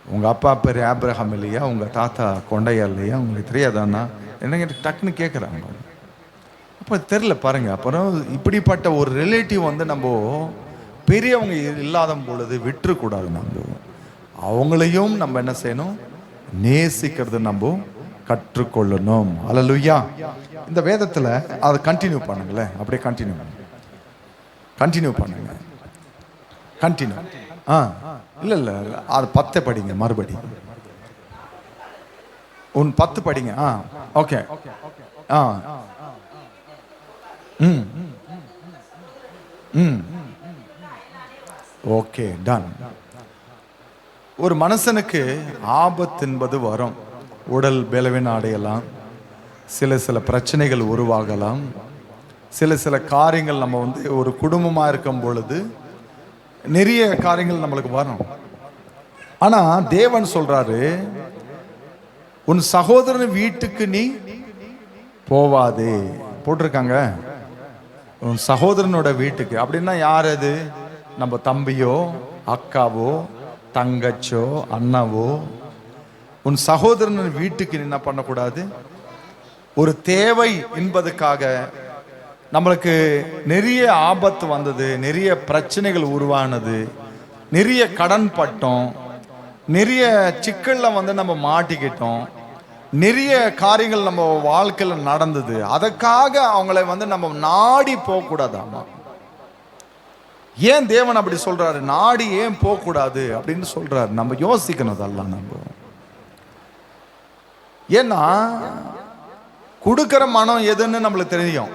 உங்க அப்பா பேர் ஆப்ரஹாம் இல்லையா? உங்க தாத்தா கொண்டையா இல்லையா? உங்களுக்கு தெரியாதாண்ணா? என்ன டக்குன்னு கேட்குறாங்க. அப்போ தெரில பாருங்க. அப்புறம் இப்படிப்பட்ட ஒரு ரிலேட்டிவ் வந்து நம்ம பெரியவங்க இல்லாத பொழுது விட்டுறக்கூடாது. நம்ம அவங்களையும் நம்ம என்ன செய்யணும்? நேசிக்கிறது நம்ம கற்றுக்கொள்ளணும். அல்லேலூயா. இந்த வேதத்துல அதை கண்டினியூ பண்ணுங்களேன். அப்படியே கண்டினியூ பண்ணுங்க. கண்டினியூ. இல்ல அது 10 படிங்க, மறுபடி உன் 10 படிங்க. ஓகே. Okay, done. ஒரு மனுஷனுக்கு ஆபத்து என்பது வரும். உடல் பலவீனம் அடையலாம், சில பிரச்சனைகள் உருவாகலாம், சில காரியங்கள் நம்ம வந்து ஒரு குடும்பமாக இருக்கும் பொழுது நிறைய காரியங்கள் நம்மளுக்கு வரும். ஆனா தேவன் சொல்றாரு, உன் சகோதரன் வீட்டுக்கு நீ போவாதே. போட்டிருக்காங்க உன் சகோதரனோட வீட்டுக்கு. அப்படின்னா யார் அது? நம்ம தம்பியோ, அக்காவோ, தங்கச்சோ, அண்ணாவோ. உன் சகோதரன் வீட்டுக்கு என்ன பண்ணக்கூடாது? ஒரு தேவை என்பதுக்காக நம்மளுக்கு நிறைய ஆபத்து வந்தது, நிறைய பிரச்சனைகள் உருவானது, நிறைய கடன் பட்டோம், நிறைய சிக்கல்ல வந்து நம்ம மாட்டிக்கிட்டோம், நிறைய காரியங்கள் நம்ம வாழ்க்கையில் நடந்தது. அதற்காக அவங்களை வந்து நம்ம நாடி போகக்கூடாதாமா. ஏன் தேவன் அப்படி சொல்றாரு? நாடி ஏன் போகக்கூடாது அப்படின்னு சொல்றாரு. நம்ம யோசிக்கணும் அதெல்லாம். நம்ம ஏன்னா கொடுக்கிற மனம் எதுன்னு நம்மளுக்கு தெரியும்.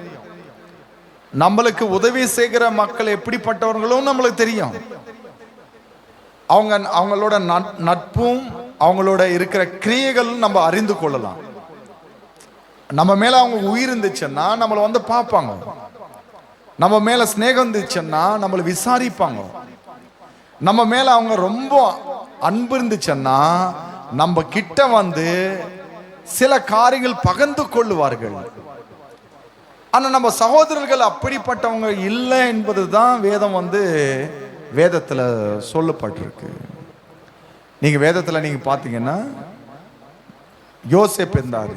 நம்மளுக்கு உதவி செய்கிற மக்கள் எப்படிப்பட்டவர்களும் நம்மளுக்கு தெரியும். அவங்களோட நட்பும் அவங்களோட இருக்கிற கிரியைகளும் நம்ம அறிந்து கொள்ளலாம். நம்ம மேல அவங்க உயிர் இருந்துச்சுன்னா நம்மளை வந்து பார்ப்பாங்க. நம்ம மேல ஸ்நேகம் இருந்துச்சுன்னா நம்மளை விசாரிப்பாங்க. நம்ம மேல அவங்க ரொம்ப அன்பு இருந்துச்சுன்னா நம்ம கிட்ட வந்து சில காரியங்கள் பகிர்ந்து கொள்ளுவார்கள். ஆனா நம்ம சகோதரர்கள் அப்படிப்பட்டவங்க இல்லை என்பதுதான் வேதம் வந்து வேதத்துல சொல்லப்பட்டிருக்கு. நீங்க வேதத்துல நீங்க பாத்தீங்கன்னா யோசேப்பு இருந்தாரு.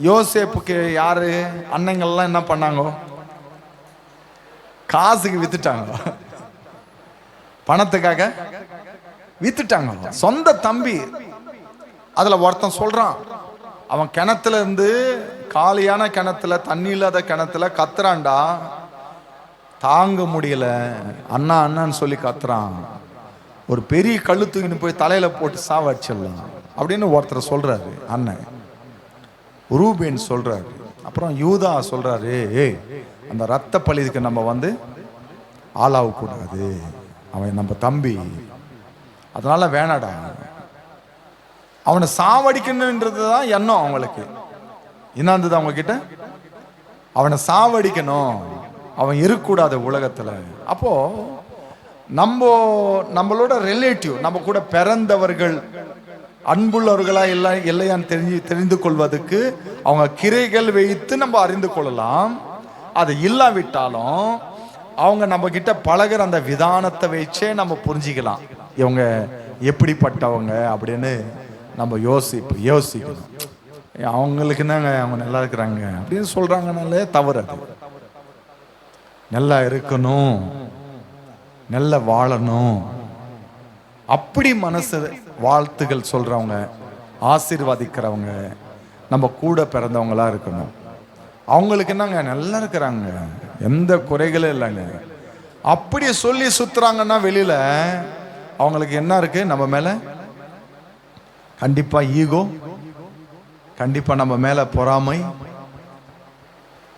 யோசேப்புக்கு யாரு அண்ணங்கள்லாம் என்ன பண்ணாங்க? காசுக்கு வித்துட்டாங்க, பணத்துக்காக வித்துட்டாங்க. சொந்த தம்பி. அதுல ஒருத்தன் சொல்றான், அவன் கிணத்துல இருந்து, காலியான கிணத்துல, தண்ணி இல்லாத கிணத்துல கத்துறான்டா, தாங்க முடியல, அண்ணா அண்ணான்னு சொல்லி கத்துறான், ஒரு பெரிய கல்லு தூக்கின்னு போய் தலையில போட்டு சாவடிச்சிடலாம் அப்படின்னு ஒருத்தர் சொல்றாரு. அண்ணன் ரூபேன் சொல்றாரு. அப்புறம் யூதா சொல்றாரு, ஏய் அந்த ரத்த பழிக்கு நம்ம ஆளாக கூடாது, அவன் நம்ம தம்பி, அதனால வேணாடா, அவனை சாவடிக்கணும்ன்றது தான் எண்ணம் அவங்களுக்கு. என்ன இருந்தது அவங்க கிட்ட? அவனை சாவடிக்கணும், அவன் இருக்கக்கூடாது உலகத்துல. அப்போ நம்மளோட ரிலேட்டிவ், நம்ம கூட பிறந்தவர்கள் அன்புள்ளவர்களா இல்லையான்னு தெரிந்து கொள்வதற்கு அவங்க கிரைகள் வைத்து நம்ம அறிந்து கொள்ளலாம். அது இல்லாவிட்டாலும் அவங்க நம்ம கிட்ட பழகிற அந்த விதானத்தை வச்சே நம்ம புரிஞ்சிக்கலாம் இவங்க எப்படிப்பட்டவங்க அப்படின்னு. நம்ம யோசிக்கணும். அவங்களுக்கு என்னங்க, அவங்க நல்லா இருக்கிறாங்க அப்படின்னு சொல்றாங்கனாலே தவறு. அது நல்லா இருக்கணும், நல்லா வாழணும், அப்படி மனசு வாழ்த்துகள் சொல்றவங்க, ஆசீர்வாதிக்கிறவங்க நம்ம கூட பிறந்தவங்களா இருக்கணும். அவங்களுக்கு என்னங்க, நல்லா இருக்கிறாங்க, எந்த குறைகளும் இல்லைங்க, அப்படி சொல்லி சுத்துறாங்கன்னா வெளியில அவங்களுக்கு என்ன இருக்கு? நம்ம மேல கண்டிப்பா ஈகோ, கண்டிப்பா நம்ம மேல பொறாமை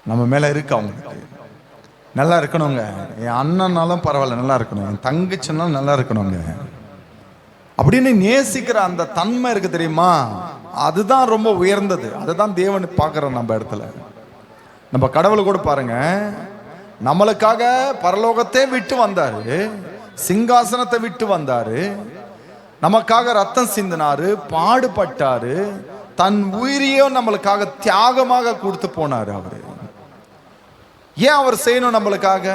நம்ம மேல இருக்கு. அவங்களுக்கு நல்லா இருக்கணுங்க, என் அண்ணனாலும் பரவாயில்ல நல்லா இருக்கணும், என் தங்கச்சினாலும் நல்லா இருக்கணுங்க அப்படின்னு நேசிக்கிற அந்த தன்மை இருக்கு தெரியுமா? அதுதான் ரொம்ப உயர்ந்தது. அதுதான் தேவன் பார்க்கிற நம்ம இடத்துல. நம்ம கடவுளை கூட பாருங்க, நம்மளுக்காக பரலோகத்தை விட்டு வந்தாரு, சிங்காசனத்தை விட்டு வந்தாரு, நமக்காக ரத்தம் சிந்தினாரு, பாடுபட்டாரு, தன் உயிரையும் நம்மளுக்காக தியாகமாக கொடுத்து போனாரு. அவரு ஏன் அவர் செய்யணும் நம்மளுக்காக?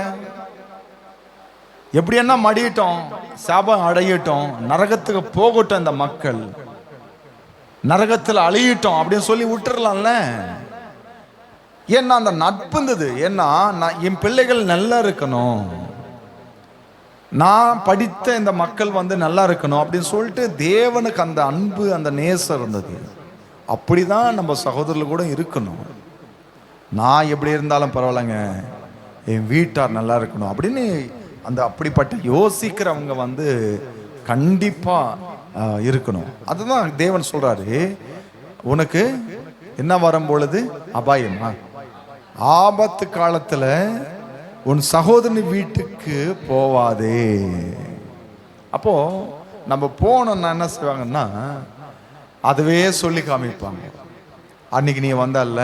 எப்படி என்ன மடியிட்டோம், சாபம் அடையிட்டோம், நரகத்துக்கு போகட்டும், இந்த மக்கள் நரகத்தில் அழியிட்டோம் அப்படின்னு சொல்லி விட்டுறலாம்ல. ஏன்னா அந்த நட்பு இருந்தது. ஏன்னா என் பிள்ளைகள் நல்லா இருக்கணும், நான் படித்த இந்த மக்கள் நல்லா இருக்கணும் அப்படின்னு சொல்லிட்டு தேவனுக்கு அந்த அன்பு, அந்த நேசம் இருந்தது. அப்படிதான் நம்ம சகோதரர்கள் கூட இருக்கணும். நான் எப்படி இருந்தாலும் பரவாயில்லைங்க, என் வீட்டார் நல்லா இருக்கணும் அப்படின்னு அந்த அப்படிப்பட்ட யோசிக்கிறவங்க கண்டிப்பா இருக்கணும். அதுதான் தேவன் சொல்றாரு, உனக்கு என்ன வரும் பொழுது அபாயமா, ஆபத்து காலத்துல உன் சகோதரன் வீட்டுக்கு போவாதே. அப்போ நம்ம போனோம்னா என்ன செய்வாங்கன்னா அதுவே சொல்லி காமிப்பாங்க. அன்னைக்கு நீ வந்தல்ல,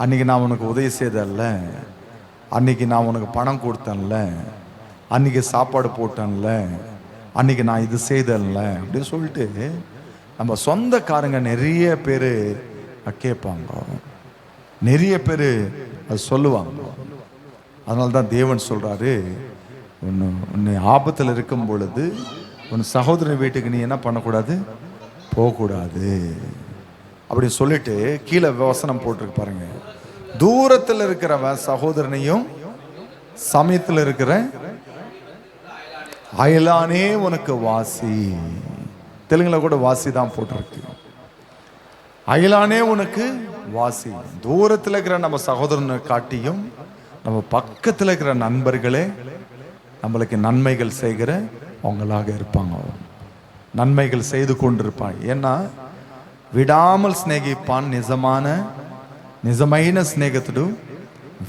அன்னைக்கு நான் உனக்கு உதவி செய்தல்ல, அன்னைக்கு நான் உனக்கு பணம் கொடுத்தேன்ல, அன்னைக்கு சாப்பாடு போட்டேன்ல, அன்னைக்கு நான் இது செய்தேன்ல அப்படின்னு சொல்லிட்டு நம்ம சொந்தக்காரங்க நிறைய பேர் கேட்பாங்க, நிறைய பேர் அது சொல்லுவாங்க. அதனால தான் தேவன் சொல்றாரு, உன்னை ஆபத்தில் இருக்கும் பொழுது உன் சகோதரன் வீட்டுக்கு நீ என்ன பண்ணக்கூடாது, போகக்கூடாது அப்படின்னு சொல்லிட்டு கீழே வசனம் போட்டிருக்கு பாருங்க. தூரத்தில் இருக்கிறவன் சகோதரனையும் சமயத்தில் இருக்கிற அயலானே உனக்கு வாசி. தெலுங்குல கூட வாசி தான் போட்டிருக்கு. அயலானே உனக்கு வாசி. தூரத்தில் இருக்கிற நம்ம சகோதரனை காட்டியும் நம்ம பக்கத்தில் இருக்கிற நண்பர்களே நம்மளுக்கு நன்மைகள் செய்கிற அவங்களாக இருப்பாங்க, நன்மைகள் செய்து கொண்டிருப்பாங்க. ஏன்னா விடாமல் స్నేహిப்பான் నిజమైన స్నేహితుడు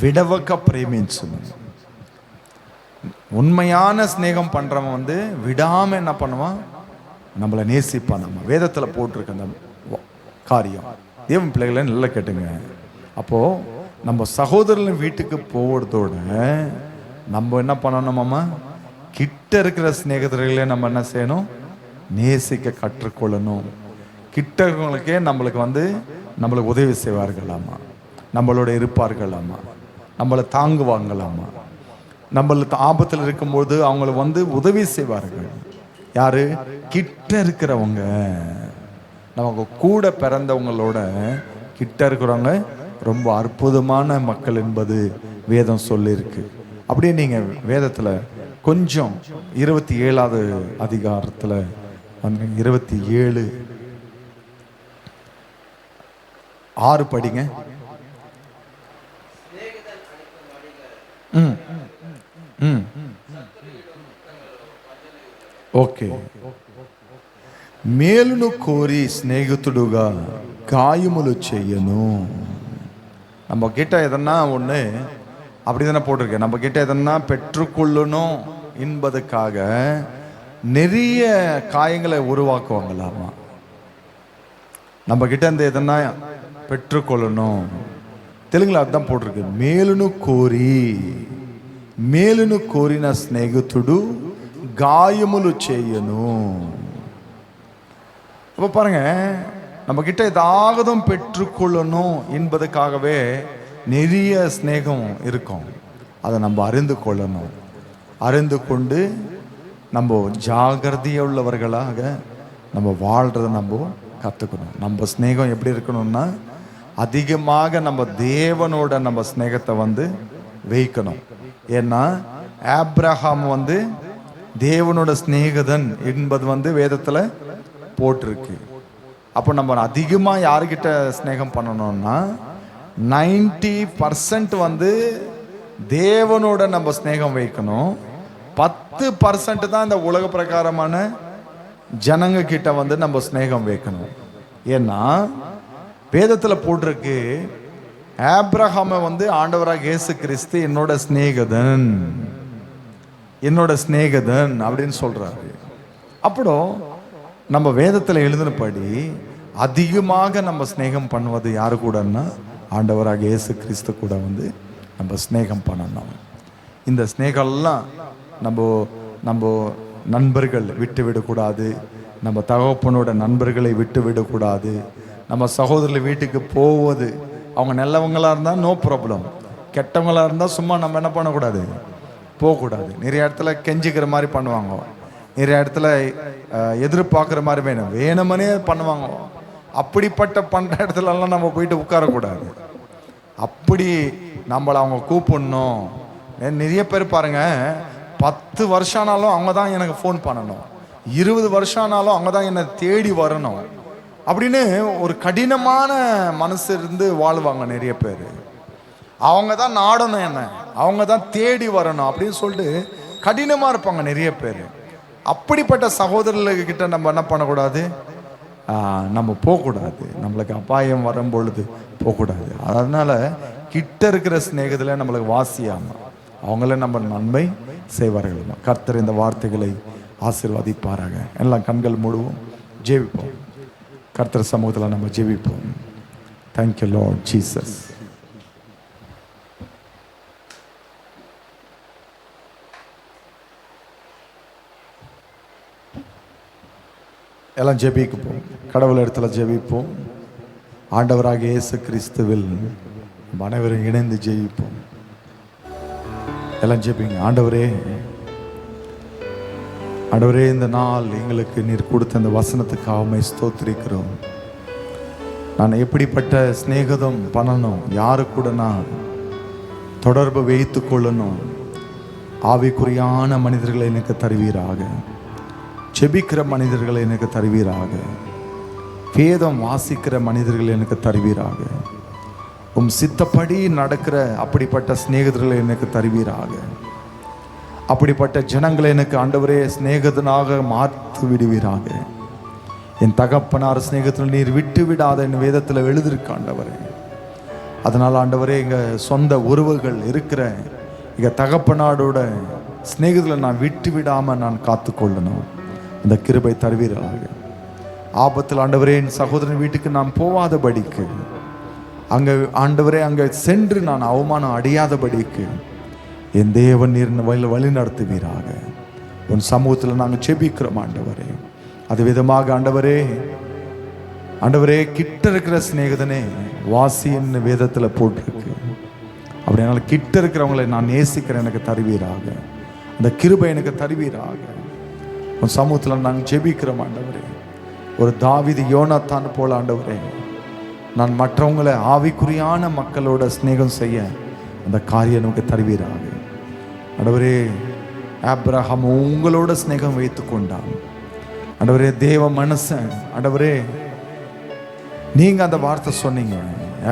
విడవక ప్రేమించును. உண்மையான ஸ்நேகம் பண்றவன் விடாம என்ன பண்ணுவான், நம்மளை நேசிப்பான். நம்ம வேதத்துல போட்டிருக்க அந்த காரியம் தேவன் பிள்ளைகளை நல்லா கேட்டுங்க. அப்போ நம்ம சகோதரன் வீட்டுக்கு போவதோட நம்ம என்ன பண்ணணுமாமா, கிட்ட இருக்கிற ஸ்நேகிதர்களே நம்ம என்ன செய்யணும், நேசிக்க கற்றுக்கொள்ளணும். கிட்ட இருக்கிறவங்களுக்கே நம்மளுக்கு உதவி செய்வார்களாமா, நம்மளோட இருப்பார்களாமா, நம்மளை தாங்குவாங்களாமா, நம்மளுக்கு ஆபத்தில் இருக்கும்போது அவங்கள உதவி செய்வார்கள். யாரு? கிட்ட இருக்கிறவங்க, நமக்கு கூட பிறந்தவங்களோட கிட்ட இருக்கிறவங்க ரொம்ப அற்புதமான மக்கள் என்பது வேதம் சொல்லியிருக்கு. அப்படியே நீங்கள் வேதத்தில் கொஞ்சம் 27வது அதிகாரத்தில் வந்து 27:6 படிங்க. ఓకే. మేలును కోరి స్నేహితుడుగా காயமுలు செய்யணும். நம்ம கிட்ட எதனா ஒன்று அப்படி தானே போட்டிருக்கேன். நம்ம கிட்ட எதனா பெற்றுக்கொள்ளணும் என்பதுக்காக நிறைய காயங்களை உருவாக்குவாங்களாமா. நம்ம கிட்ட இந்த எதனா பெற்றுக்கொள்ளணும், தெலுங்குல அதுதான் போட்டிருக்கு. మేలును కోరిన స్నేహితుడు காயமுలు செய்யணும். அப்போ பாருங்க, நம்ம கிட்ட ஏதாவது பெற்றுக்கொள்ளணும் என்பதுக்காகவே நிறைய ஸ்நேகம் இருக்கும். அதை நம்ம அறிந்து கொள்ளணும். அறிந்து கொண்டு நம்ம ஜாகிரதையுள்ளவர்களாக நம்ம வாழ்றதை நம்ம கற்றுக்கணும். நம்ம ஸ்நேகம் எப்படி இருக்கணும்னா, அதிகமாக நம்ம தேவனோட நம்ம ஸ்நேகத்தை வந்து வைக்கணும். ஏன்னா ஆபிரகாம் வந்து தேவனோட ஸ்நேகிதன் என்பது வந்து வேதத்தில் போட்டிருக்கு. அப்போ நம்ம அதிகமாக யாருக்கிட்ட ஸ்நேகம் பண்ணணும்னா 90% வந்து தேவனோட நம்ம ஸ்நேகம் வைக்கணும். 10% தான் இந்த உலக பிரகாரமான ஜனங்க கிட்ட வந்து நம்ம ஸ்நேகம் வைக்கணும். ஏன்னா வேதத்தில் போட்டிருக்கு, ஆபிரகாமை வந்து ஆண்டவராக இயேசு கிறிஸ்து என்னோட ஸ்நேகிதன் அப்படின்னு சொல்றாரு. அப்போ நம்ம வேதத்தில் எழுதினபடி அதிகமாக நம்ம ஸ்நேகம் பண்ணுவது யாரு கூடன்னா ஆண்டவராக இயேசு கிறிஸ்து கூட வந்து நம்ம ஸ்நேகம் பண்ணணும். இந்த ஸ்நேகம்லாம் நம்ம நண்பர்கள் விட்டு விடக்கூடாது. நம்ம தகப்பனோட நண்பர்களை விட்டு விடக்கூடாது. நம்ம சகோதரர்கள் வீட்டுக்கு போவது, அவங்க நல்லவங்களாக இருந்தால் நோ ப்ராப்ளம், கெட்டவங்களாக இருந்தால் சும்மா நம்ம என்ன பண்ணக்கூடாது, போகக்கூடாது. நிறைய இடத்துல கெஞ்சிக்கிற மாதிரி பண்ணுவாங்க, நிறைய இடத்துல எதிர்பார்க்குற மாதிரி வேணுமனே பண்ணுவாங்க. அப்படிப்பட்ட பண்ணுற இடத்துலலாம் நம்ம போயிட்டு உட்காரக்கூடாது. அப்படி நம்மளை அவங்க கூப்பிடணும். நிறைய பேர் பாருங்க, 10 வருஷம் ஆனாலும் அவங்க தான் எனக்கு ஃபோன் பண்ணணும், 20 வருஷம் ஆனாலும் அவங்க தான் என்னை தேடி வரணும் அப்படின்னு ஒரு கடினமான மனசு இருந்து வாழ்வாங்க நிறைய பேர். அவங்க தான் நாடணும், என்ன அவங்க தான் தேடி வரணும் அப்படின்னு சொல்லிட்டு கடினமாக இருப்பாங்க நிறைய பேர். அப்படிப்பட்ட சகோதரர்கிட்ட நம்ம என்ன பண்ணக்கூடாது, நம்ம போகக்கூடாது. நம்மளுக்கு அபாயம் வரும்பொழுது போகக்கூடாது. அதனால் கிட்ட இருக்கிற ஸ்நேகத்தில் நம்மளுக்கு வாசியாமல் அவங்கள நம்ம நன்மை செய்வார்கள். கர்த்தர் இந்த வார்த்தைகளை ஆசீர்வதிப்பாராக. எல்லாம் கண்கள் மூடுவோம், ஜெபிப்போம். கர்த்தர் சமூகத்தில் நம்ம ஜெபிப்போம். Thank you Lord Jesus. எல்லாம் ஜெபிப்போம், கடவுள் இடத்துல ஜெபிப்போம். ஆண்டவராக இயேசு கிறிஸ்துவில் அனைவரும் இணைந்து ஜெபிப்போம். எல்லாம் ஜெபிங்க. ஆண்டவரே, இந்த நாள் எங்களுக்கு நீர் கொடுத்த அந்த வசனத்துக்காக ஸ்தோத்திரிக்கிறோம். நான் எப்படிப்பட்ட ஸ்நேகிதம் பண்ணணும், யாரு கூட நான் தொடர்பு வைத்து கொள்ளணும், ஆவிக்குரியான மனிதர்களை எனக்கு தருவீராக, ஜெபிக்கிற மனிதர்களை எனக்கு தருவீராக, வேதம் வாசிக்கிற மனிதர்களை எனக்கு தருவீராக, உம் சித்தப்படி நடக்கிற அப்படிப்பட்ட சிநேகிதர்களை எனக்கு தருவீராக. அப்படிப்பட்ட ஜனங்களை எனக்கு ஆண்டவரே சிநேகிதனாக மாற்றி விடுவீராக. என் தகப்பனார் சிநேகத்தில் நீர் விட்டு விடாத என் வேதத்தில் எழுதிருக்கு ஆண்டவரே. அதனால் ஆண்டவரே, எங்கள் சொந்த உறவுகள் இருக்கிற எங்கள் தகப்பனாரோட சிநேகத்தில் நான் விட்டு விடாமல் நான் காத்து கொள்ளணும். அந்த கிருபை தருவீராக. ஆபத்தில் ஆண்டவரே, என் சகோதரன் வீட்டுக்கு நான் போகாதபடிக்கு, அங்கே ஆண்டவரே அங்கே சென்று நான் அவமானம் அடையாதபடிக்கு என் தேவன் நீர் வழி நடத்துவீராக. உன் சமூகத்தில் நாங்கள் செபிக்கிறோம் ஆண்டவரே. அது விதமாக ஆண்டவரே கிட்ட இருக்கிற சிநேகிதனே வாசின்னு வேதத்தில் போட்டிருக்கு. அப்படினால கிட்ட இருக்கிறவங்களை நான் நேசிக்கிறேன், எனக்கு தருவீராக. அந்த கிருபை எனக்கு தருவீராக. உன் சமூகத்தில் நாங்கள் ஜெபிக்கிறோம் ஆண்டவரே. ஒரு தாவீது யோனாத்தான் போல ஆண்டவரே, நான் மற்றவங்களை ஆவிக்குரியான மக்களோட ஸ்நேகம் செய்ய அந்த காரியம் நமக்கு தருவீராக ஆண்டவரே. ஆபிரகாம் உங்களோட ஸ்நேகம் வைத்து கொண்டான் ஆண்டவரே. தேவ மனுஷன் ஆண்டவரே, நீங்க அந்த வார்த்தை சொன்னீங்க,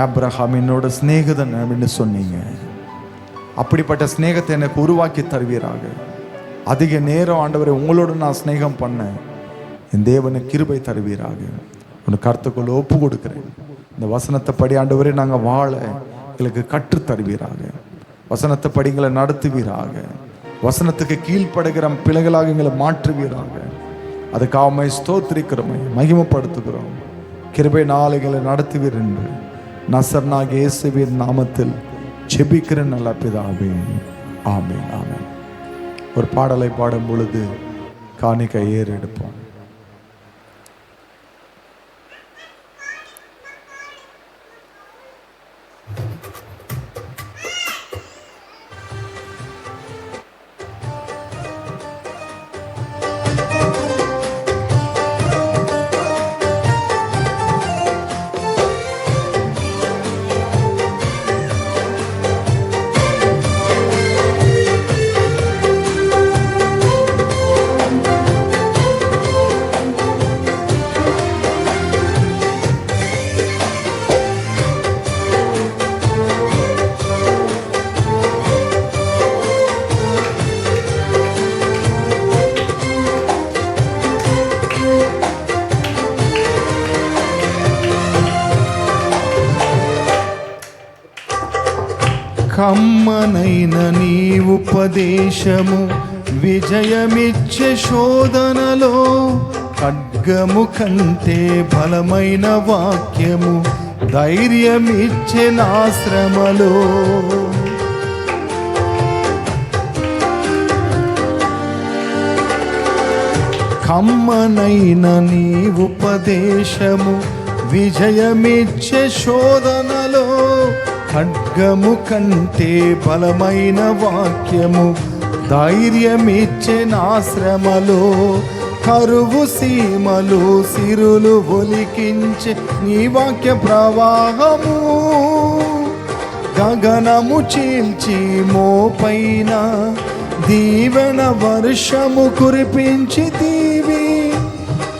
ஆபிரகாம் என்னோட ஸ்நேகிதன் அப்படின்னு சொன்னீங்க. அப்படிப்பட்ட ஸ்நேகத்தை எனக்கு உருவாக்கி தருவீராக. அதிக நேரம் ஆண்டவரே உங்களோட நான் ஸ்நேகம் பண்ணேன். என் தேவனை கிருபை தருவீராக. உனக்கு கருத்துக்குள்ள ஒப்பு கொடுக்கிறேன். இந்த வசனத்தை படி ஆண்டவரே நாங்கள் வாழ எங்களுக்கு கற்று தருவீராக. வசனத்தை படி எங்களை நடத்துவீராக. வசனத்துக்கு கீழ்ப்படுகிற பிள்ளைகளாக எங்களை மாற்றுவீராக. அதுக்காக ஸ்தோத்திரிக்கிறோம், மகிமைப்படுத்துகிறோம். கிருபை நாளைகளை நடத்துவீர் என்று நசர்னாகிய இயேசுவின் நாமத்தில் ஜெபிக்கிற நல்ல பிதாவே, ஆமென், ஆமென். ஒரு பாடலை பாடும் பொழுது காணிக்கை ஏறெடுப்போம். కమ్మనైన నీ ఉపదేశము విజయమిచ్చే శోధనలో, ఖడ్గము కంటే బలమైన వాక్యము ధైర్యమిచ్చే నా శ్రమలో. కమ్మనైన నీ ఉపదేశము విజయమిచ్చే శోధనలో, ఖడ్గము కంటే బలమైన వాక్యము ధైర్యమిచ్చే నా శ్రమలో. కరువు సీమలు సిరులు ఒలికించే నీ వాక్య ప్రవాహము, గగనము చీల్చి మోపైన దీవెన వర్షము కురిపించి దీవి.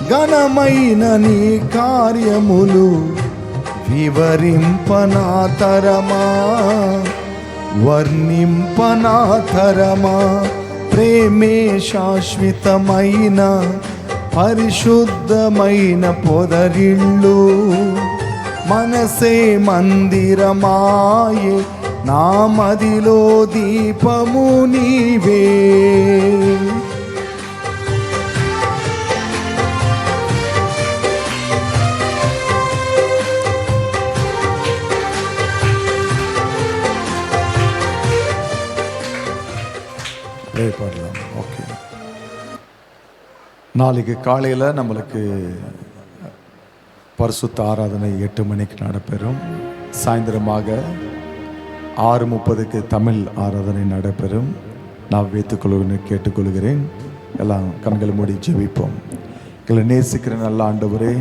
ఘనమైన నీ కార్యములు వివరింపనాతరమా, వర్ణింపనాతరమా. ప్రేమే శాశ్వతమైన పరిశుద్ధమైన పొదరిల్లు, మనసే మందిరమాయే నా మదిలో దీపము నీవే. பாடலாம். ஓகே, நாளைக்கு காலையில் நம்மளுக்கு பரிசுத்த ஆராதனை 8 மணிக்கு நடைபெறும். சாயந்தரமாக 6:30க்கு தமிழ் ஆராதனை நடைபெறும். நான் வைத்துக்கொள்ளுன்னு கேட்டுக்கொள்கிறேன். எல்லாம் கண்களை மூடி ஜெபிப்போம். எங்களை நேசிக்கிற நல்ல ஆண்டவரே,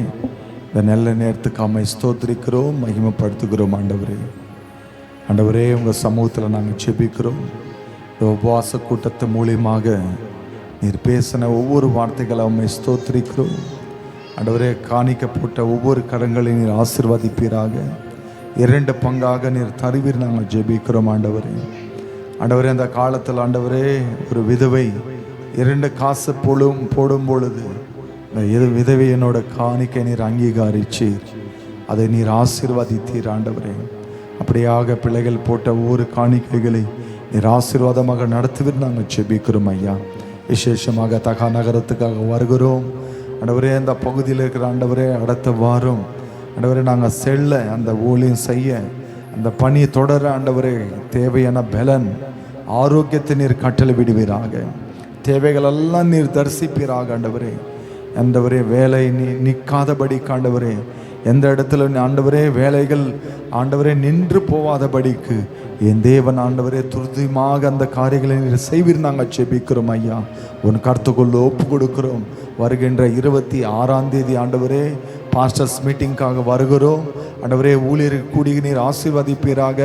இந்த நல்ல நேரத்துக்கு ஸ்தோத்திரிக்கிறோம், மகிமைப்படுத்துகிறோம். ஆண்டவரே உங்கள் சமூகத்தில் நாங்கள் ஜெபிக்கிறோம். இந்த உபவாச கூட்டத்து மூலியமாக நீர் பேசின ஒவ்வொரு வார்த்தைகளை ஸ்தோத்திரிக்கிறோம். ஆண்டவரே, காணிக்க போட்ட ஒவ்வொரு கரங்களையும் நீர் ஆசீர்வதிப்பீராக. 2 பங்காக நீர் தருவீர் நாங்கள் ஜெபிக்கிறோம். ஆண்டவரே அந்த காலத்தில் ஆண்டவரே ஒரு விதவை 2 காசு போடும் பொழுது இந்த விதவையனோட காணிக்கை நீர் அங்கீகரிச்சீர், அதை நீர் ஆசீர்வதித்தீர். ஆண்டவரே, அப்படியாக பிள்ளைகள் போட்ட ஒவ்வொரு காணிக்கைகளை நீர் ஆசீர்வாதமாக நடத்துவீர் நாங்கள் ஜெபிக்கிறோம். ஐயா, விசேஷமாக தகா நகரத்துக்காக வருகிறோம். ஆண்டவரே, அந்த பகுதியில் இருக்கிற ஆண்டவரே அடுத்த வாரம் ஆண்டவரே நாங்கள் செல்ல, அந்த ஊழியம் செய்ய, அந்த பணி தொடர ஆண்டவரே தேவையான பலன் ஆரோக்கியத்தை நீர் கட்டளை விடுவீராக. தேவைகளெல்லாம் நீர் தரிசிப்பீராக. ஆண்டவரே வேலை நிற்காதபடி ஆண்டவரே, எந்த இடத்துல ஆண்டவரே வேலைகள் ஆண்டவரே நின்று போவாதபடிக்கு என் தேவன் ஆண்டவரே துரிதமாக அந்த காரியங்களை நீர் செய்வீர் நாங்கள் ஜெபிக்கிறோம் ஐயா. உன் கருத்துக்குள்ள ஒப்பு கொடுக்கிறோம். வருகின்ற 26ஆம் தேதி ஆண்டவரே பாஸ்டர்ஸ் மீட்டிங்காக வருகிறோம் ஆண்டவரே. ஊழியருக்கு கூடிய நீர் ஆசீர்வதிப்பீராக.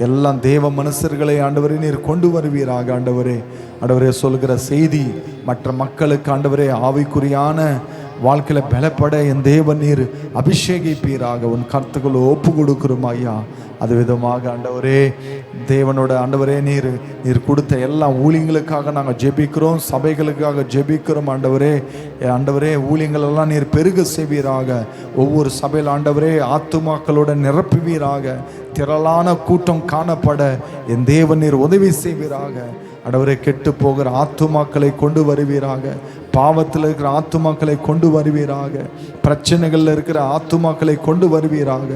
எல்லாம் தேவ மனுஷர்களை ஆண்டவரே நீர் கொண்டு வருவீராக ஆண்டவரே. ஆண்டவரே சொல்கிற செய்தி மற்ற மக்களுக்கு ஆண்டவரே ஆவிக்குரியான வாழ்க்கையில் பலப்பட என் தேவன் நீர் அபிஷேகிப்பீராக. உன் கருத்துக்களை ஒப்பு கொடுக்கிறோம் ஐயா. அது விதமாக ஆண்டவரே தேவனோட ஆண்டவரே நீர் கொடுத்த எல்லா ஊழியங்களுக்காக நாங்கள் ஜெபிக்கிறோம், சபைகளுக்காக ஜெபிக்கிறோம் ஆண்டவரே. ஆண்டவரே ஊழியங்களெல்லாம் நீர் பெருக செய்வீராக. ஒவ்வொரு சபையில் ஆண்டவரே ஆத்துமாக்களோட நிரப்புவீராக. திரளான கூட்டம் காணப்பட என் தேவன் நீர் உதவி செய்வீராக. ஆண்டவரே கெட்டு போகிற ஆத்துமாக்களை கொண்டு வருவீராக. பாவத்தில் இருக்கிற ஆத்துமாக்களை கொண்டு வருவீராக. பிரச்சனைகளில் இருக்கிற ஆத்துமாக்களை கொண்டு வருவீராக.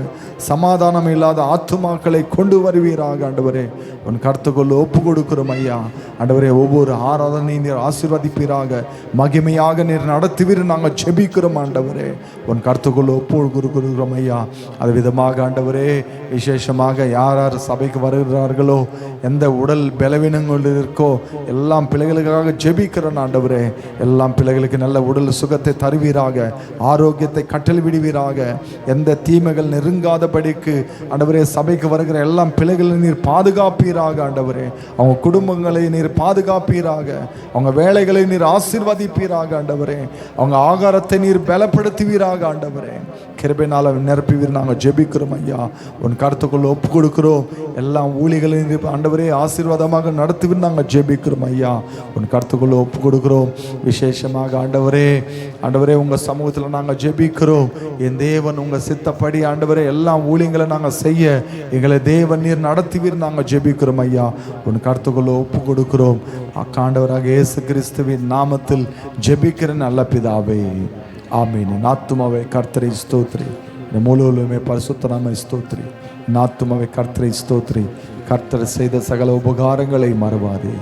சமாதானம் இல்லாத ஆத்துமாக்களை கொண்டு வருவீராக ஆண்டவரே. உன் கருத்துக்குள்ள ஒப்பு கொடுக்கிறோம் ஐயா. ஆண்டவரே ஒவ்வொரு ஆராதனை நீர் ஆசீர்வதிப்பீராக. மகிமையாக நீர் நடத்துவீர் நாங்கள் ஜெபிக்கிறோம் ஆண்டவரே. உன் கருத்துக்குள்ள ஒப்பு கொடுக்கிறோம் ஐயா. அது விதமாக ஆண்டவரே விசேஷமாக யார் யார் சபைக்கு வருகிறார்களோ, எந்த உடல் பலவீனங்கள் இருக்கோ எல்லாம் பிள்ளைகளுக்காக ஜெபிக்கிறோம் ஆண்டவரே. எல்லாம் பிள்ளைகளுக்கு நல்ல உடல் சுகத்தை தருவீராக. ஆரோக்கியத்தை கட்டளை விடுவீராக. எந்த தீமைகள் நெருங்காதபடிக்கு ஆண்டவரே சபைக்கு வருகிற எல்லாம் பிள்ளைகளை நீர் பாதுகாப்பீராக ஆண்டவரே. அவங்க குடும்பங்களை நீர் பாதுகாப்பீராக. அவங்க வேலைகளை நீர் ஆசீர்வதிப்பீராக ஆண்டவரே. அவங்க ஆகாரத்தை நீர் பலப்படுத்துவீராக ஆண்டவரே. கிருபையினால் நிரப்புவீர் நாங்கள் ஜெபிக்கிறோம் ஐயா. உன் கருத்துக்குள்ள ஒப்பு கொடுக்கிறோம். எல்லாம் ஊழியர்களையும் ஆண்டவரே ஆசீர்வாதமாக நடத்துவீர் நாங்கள் ஜெபிக்கிறோம் ஐயா. உன் கருத்துக்குள்ள ஒப்பு கொடுக்கிறோம். விசேஷமாக ஆண்டவரே ஆண்டவரே உங்கள் சமூகத்தில் நாங்கள் ஜெபிக்கிறோம். என் தேவன் உங்கள் சித்தப்படி ஆண்டவரே எல்லா ஊழியங்களை நாங்கள் செய்ய எங்களை தேவன் நீர் நடத்துவீர் நாங்கள் ஜெபிக்கிறோம் ஐயா. உன் கருத்துக்குள்ள ஒப்பு கொடுக்கிறோம். ஆண்டவராக இயேசு கிறிஸ்துவின் நாமத்தில் ஜெபிக்கிற நல்ல பிதாவே, ஆமீன். ஆத்துமாவே கர்த்தரை ஸ்தோத்ரி. முழுவதுமே பரிசுத்த நாம ஸ்தோத்ரி. ஆத்துமாவே கர்த்தரை ஸ்தோத்ரி. கர்த்தர் செய்த சகல உபகாரங்களை மறவாதே.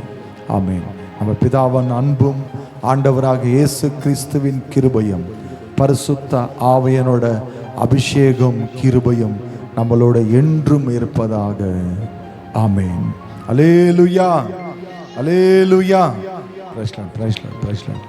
ஆமீன். நம்ம பிதாவின் அன்பும் ஆண்டவராக இயேசு கிறிஸ்துவின் கிருபையும் பரிசுத்த ஆவியானோட அபிஷேகம் கிருபையும் நம்மளோட என்றும் இருப்பதாக. ஆமீன். அல்லேலூயா, அல்லேலூயா. Praise lord, praise lord, praise Lord.